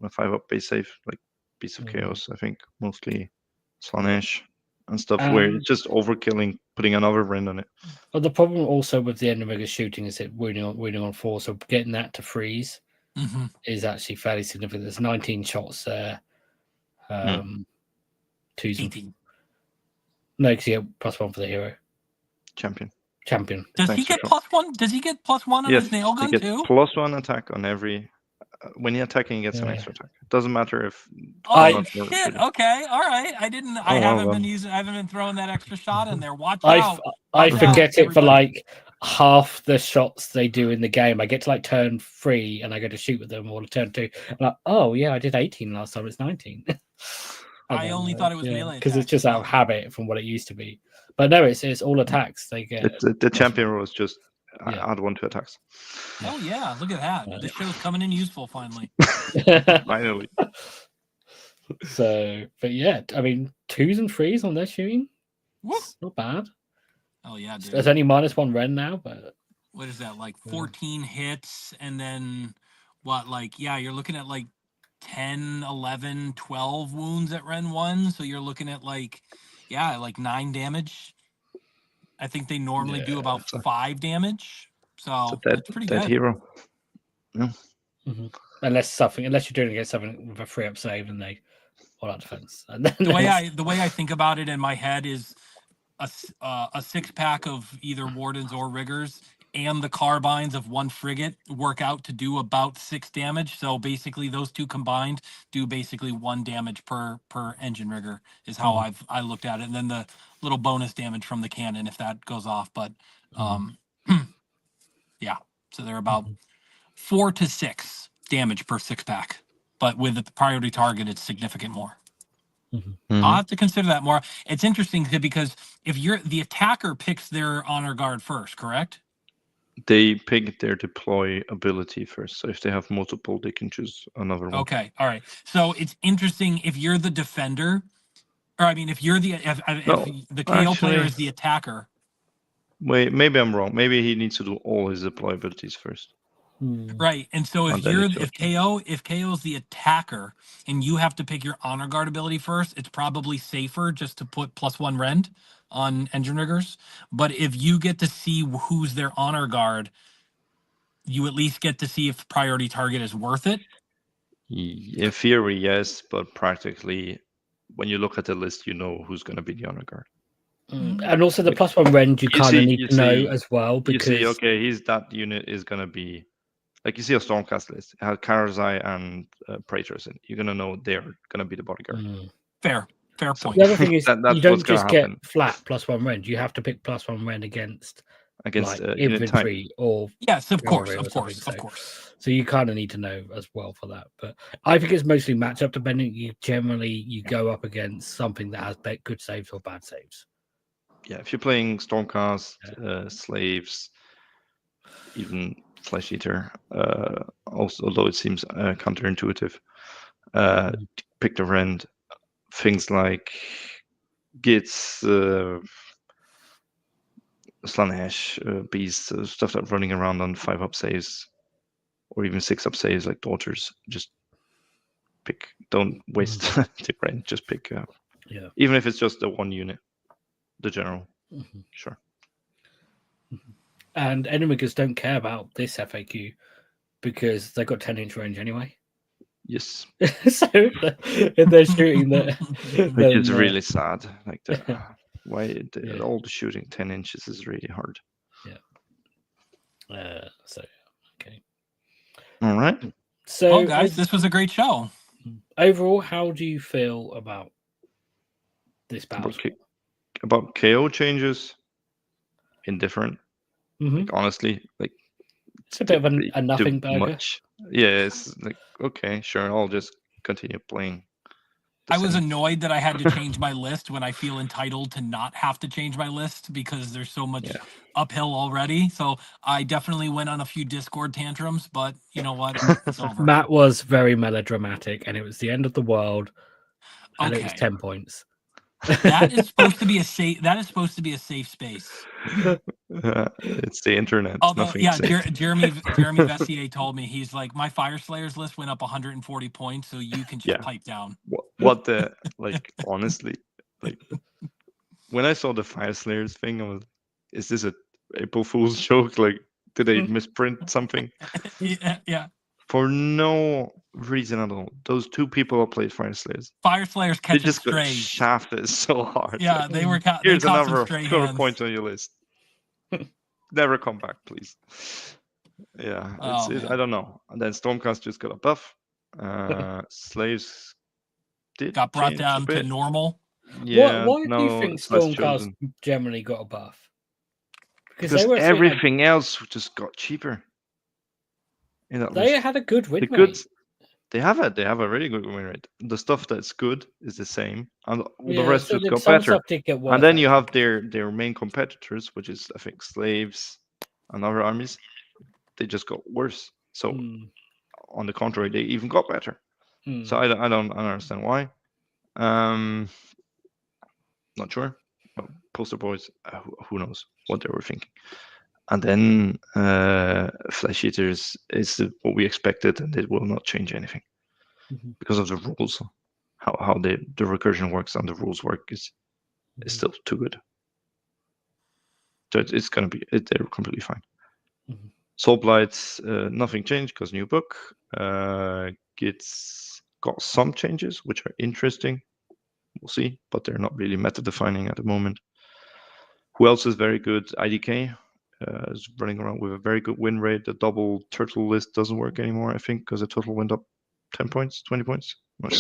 5-up base save, like Beasts of Chaos. I think mostly Slanesh and stuff, where it's just overkilling, putting another rend on it. But the problem also with the Endermigger shooting is it wounding on 4, so getting that to freeze is actually fairly significant. There's 19 shots there. 18. No, because you get +1 for the hero. Champion. Does he get +1? Does he get +1 on his nail gun too? +1 attack on every. When you're attacking, he gets an extra attack. It doesn't matter if. Oh shit! Okay, all right. I haven't been throwing that extra shot in there. Watch out! I forget it for like half the shots they do in the game. I get to like turn 3 and I go to shoot with them, or turn 2. I'm like, oh yeah, I did 18 last time. It's 19. I only thought it was melee because it's just out of habit from what it used to be. But no, it's all attacks they get. The champion rule is just add 1 to attacks. Oh yeah, look at that. This show's coming in useful finally. Finally. So, but yeah, I mean, 2s and 3s on their shooting. It's not bad. Oh yeah, dude. There's only -1 Ren now, but what is that, like 14 hits, and then what, like, you're looking at like 10, 11, 12 wounds at Ren 1, so you're looking at like 9 damage. I think they normally do about 5 damage, so that's pretty good. Hero. Yeah. Unless you're doing against something with a 3-up save and they all out defense. And then the way I think about it in my head is a 6-pack of either wardens or riggers and the carbines of 1 frigate work out to do about 6 damage. So basically, those 2 combined do basically 1 damage per engine rigger is how I looked at it, and then the little bonus damage from the cannon if that goes off. But so they're about 4 to 6 damage per 6-pack. But with the priority target, it's significant more. I'll have to consider that more. It's interesting because if the attacker picks their honor guard first, correct? They pick their deploy ability first. So if they have multiple, they can choose another one. Okay, all right. So it's interesting if you're the defender, or I mean, if you're the KO player is the attacker. Wait, maybe I'm wrong. Maybe he needs to do all his deploy abilities first. Right, and so if KO is the attacker and you have to pick your honor guard ability first, it's probably safer just to put +1 rend on engine riggers. But if you get to see who's their honor guard, you at least get to see if priority target is worth it. In theory, yes, but practically, when you look at the list, you know who's going to be the honor guard. And also the +1 rend you kind of need to know as well, because you see, that unit is going to be, like, you see a Stormcast list, it has Karazai and Praetors in. You're going to know they're going to be the bodyguard. Fair point. The other thing is that's you don't just get happen. flat +1 rend. You have to pick +1 rend against against like unit type. infantry or Yes, of course, cavalry or of course, something. of course. So you kind of need to know as well for that. But I think it's mostly matchup depending. You go up against something that has good saves or bad saves. Yeah, if you're playing Stormcast, Slaves, even Flesh Eater, also, although it seems counterintuitive, pick the rend. Things like Gits, Slanesh, Beasts, stuff that's running around on 5-up saves, or even 6-up saves like Daughters. Just pick. Don't waste the rend. Just pick. Even if it's just the one unit, the general. Sure. And enemigers don't care about this FAQ because they've got 10-inch range anyway. Yes. So if they're shooting that, which is really sad. Like all the shooting 10 inches is really hard. Yeah. So okay. All right. So, well, guys, this was a great show. Overall, how do you feel about this battle? About KO changes, indifferent. Like, honestly, like it's a bit of a nothing burger. Much. Yeah, it's like okay, sure, I'll just continue playing. I was annoyed that I had to change my list when I feel entitled to not have to change my list because there's so much uphill already. So I definitely went on a few Discord tantrums, but you know what? It's over. Matt was very melodramatic, and it was the end of the world, and it was 10 points. That is supposed to be a safe. That is supposed to be a safe space. It's the internet. Although, Jeremy Vessier told me, he's like, my Fire Slayers list went up 140 points, so you can just pipe down. What the like? Honestly, like when I saw the Fire Slayers thing, I was, is this a April Fool's joke? Like, did they misprint something? Yeah. For no reason at all. Those two people that played Fire Slayers. Fire Slayers catch They just got strays. shafted so hard. Yeah, like, they were. Here's another 200 points on your list. Never come back, please. Yeah, I don't know. And then Stormcast just got a buff. Slaves got brought down to normal. Yeah. Why do you think Stormcast generally got a buff? Because everything else just got cheaper. They had a good win rate. They have a really good win rate. The stuff that's good is the same, and the rest just got better. And then you have their main competitors, which is I think Slaves and other armies. They just got worse. So on the contrary, they even got better. So I don't understand why. Not sure. But Poster Boys, who knows what they were thinking. And then Flesh Eaters is what we expected, and it will not change anything because of the rules. How the recursion works and the rules work is still too good. So it's gonna be they're completely fine. Soul Blights, nothing changed because new book. It's got some changes which are interesting. We'll see, but they're not really meta defining at the moment. Who else is very good? IDK. Is running around with a very good win rate. The double turtle list doesn't work anymore, I think, because the total went up 10 points, 20 points. I'm not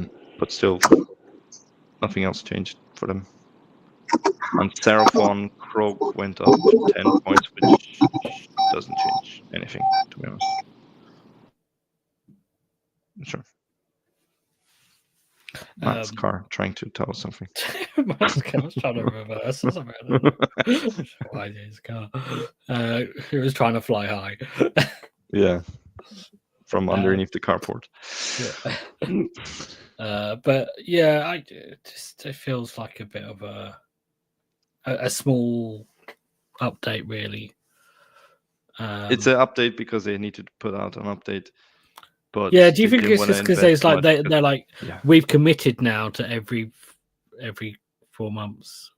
sure. But still, nothing else changed for them. And Seraphon Krog went up 10 points, which doesn't change anything, to be honest. Sure. Matt's car trying to tell us something. Matt's car was trying to reverse. Why his car? He was trying to fly high. Yeah, from underneath the carport. Yeah. But yeah, it feels like a bit of a small update, really. It's an update because they need to put out an update. But yeah, do you think it's just because they're like we've committed now to every 4 months,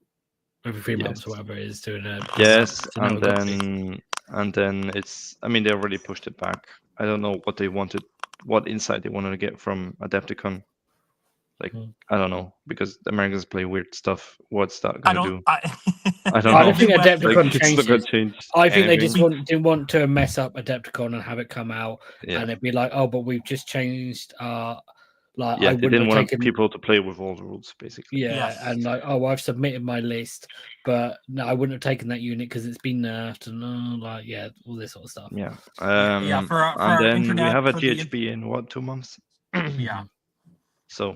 every 3 months, or whatever it is, doing it. Yes, and then it's. I mean, they already pushed it back. I don't know what they wanted, what insight they wanted to get from Adepticon. Like I don't know, because the Americans play weird stuff. What's that going to do? I don't know. I don't think Adepticon changes. I think they just didn't want to mess up Adepticon and have it come out and it'd be like, oh, but we've just changed our Like Yeah, I they wouldn't didn't have want taken. people to play with all the rules, basically. Yeah, Yes. and like, oh, I've submitted my list, but no, I wouldn't have taken that unit because it's been nerfed and all this sort of stuff. Yeah. Yeah, for and our then we internet, have a for the GHB in what, 2 months? yeah, So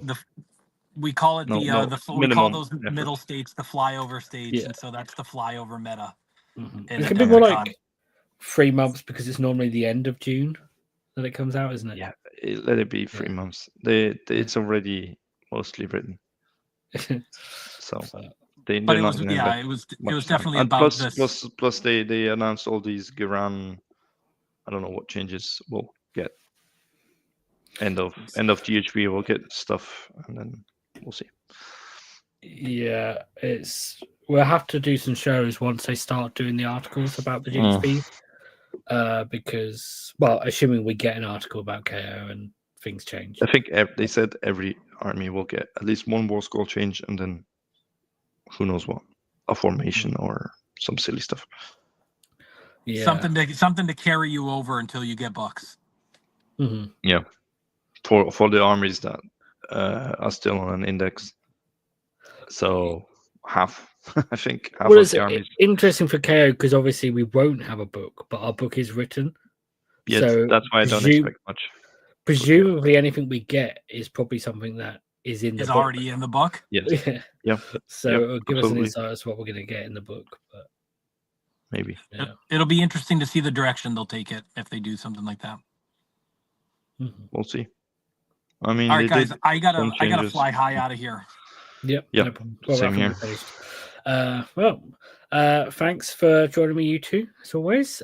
we call it no, we call minimum those effort. middle states the flyover states, Yeah. and so that's the flyover meta. It can be more like 3 months because it's normally the end of June that it comes out, isn't it? Yeah, let it be 3 months. It's already mostly written, so they're But it not was going to it was much time. definitely And about this. plus they announced all these Giran. I don't know what changes we'll get. End of GHB, we'll get stuff, and then we'll see. Yeah, we'll have to do some shows once they start doing the articles about the GHB. Because, well, assuming we get an article about KO and things change. I think they said every army will get at least one war scroll change, and then who knows what, a formation or some silly stuff. Yeah, Something to carry you over until you get bucks. Yeah, for the armies that are still on an index. So half, I think, half of the armies. Interesting for KO because obviously we won't have a book, but our book is written. Yes, so that's why I don't expect much. Presumably, anything we get is probably something that is in the book. Already in the book. Yes. Yeah. So it'll give us an insight as to what we're going to get in the book. But maybe it'll be interesting to see the direction they'll take it if they do something like that. We'll see. I mean, all right, guys, I gotta fly high out of here. Yep. No same here. Thanks for joining me, you two, as always.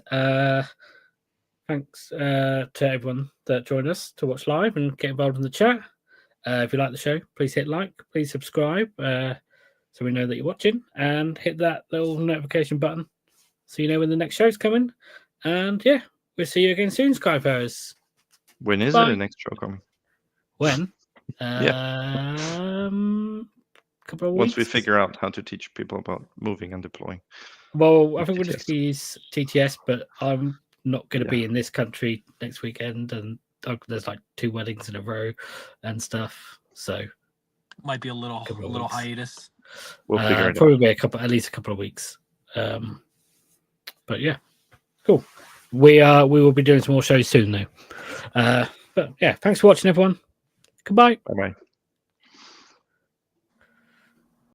Thanks to everyone that joined us to watch live and get involved in the chat. If you like the show, please hit like, please subscribe, so we know that you're watching, and hit that little notification button so you know when the next show's coming. And yeah, we'll see you again soon, Skyfarers. When is the next show coming? When? Couple of weeks. Once we figure out how to teach people about moving and deploying. Well, I think we'll just use TTS, but I'm not going to be in this country next weekend, and there's like 2 weddings in a row and stuff, so might be a little hiatus. We'll figure it probably out. At least a couple of weeks. But yeah, cool. We will be doing some more shows soon, though. But yeah, thanks for watching, everyone. Goodbye. Bye bye.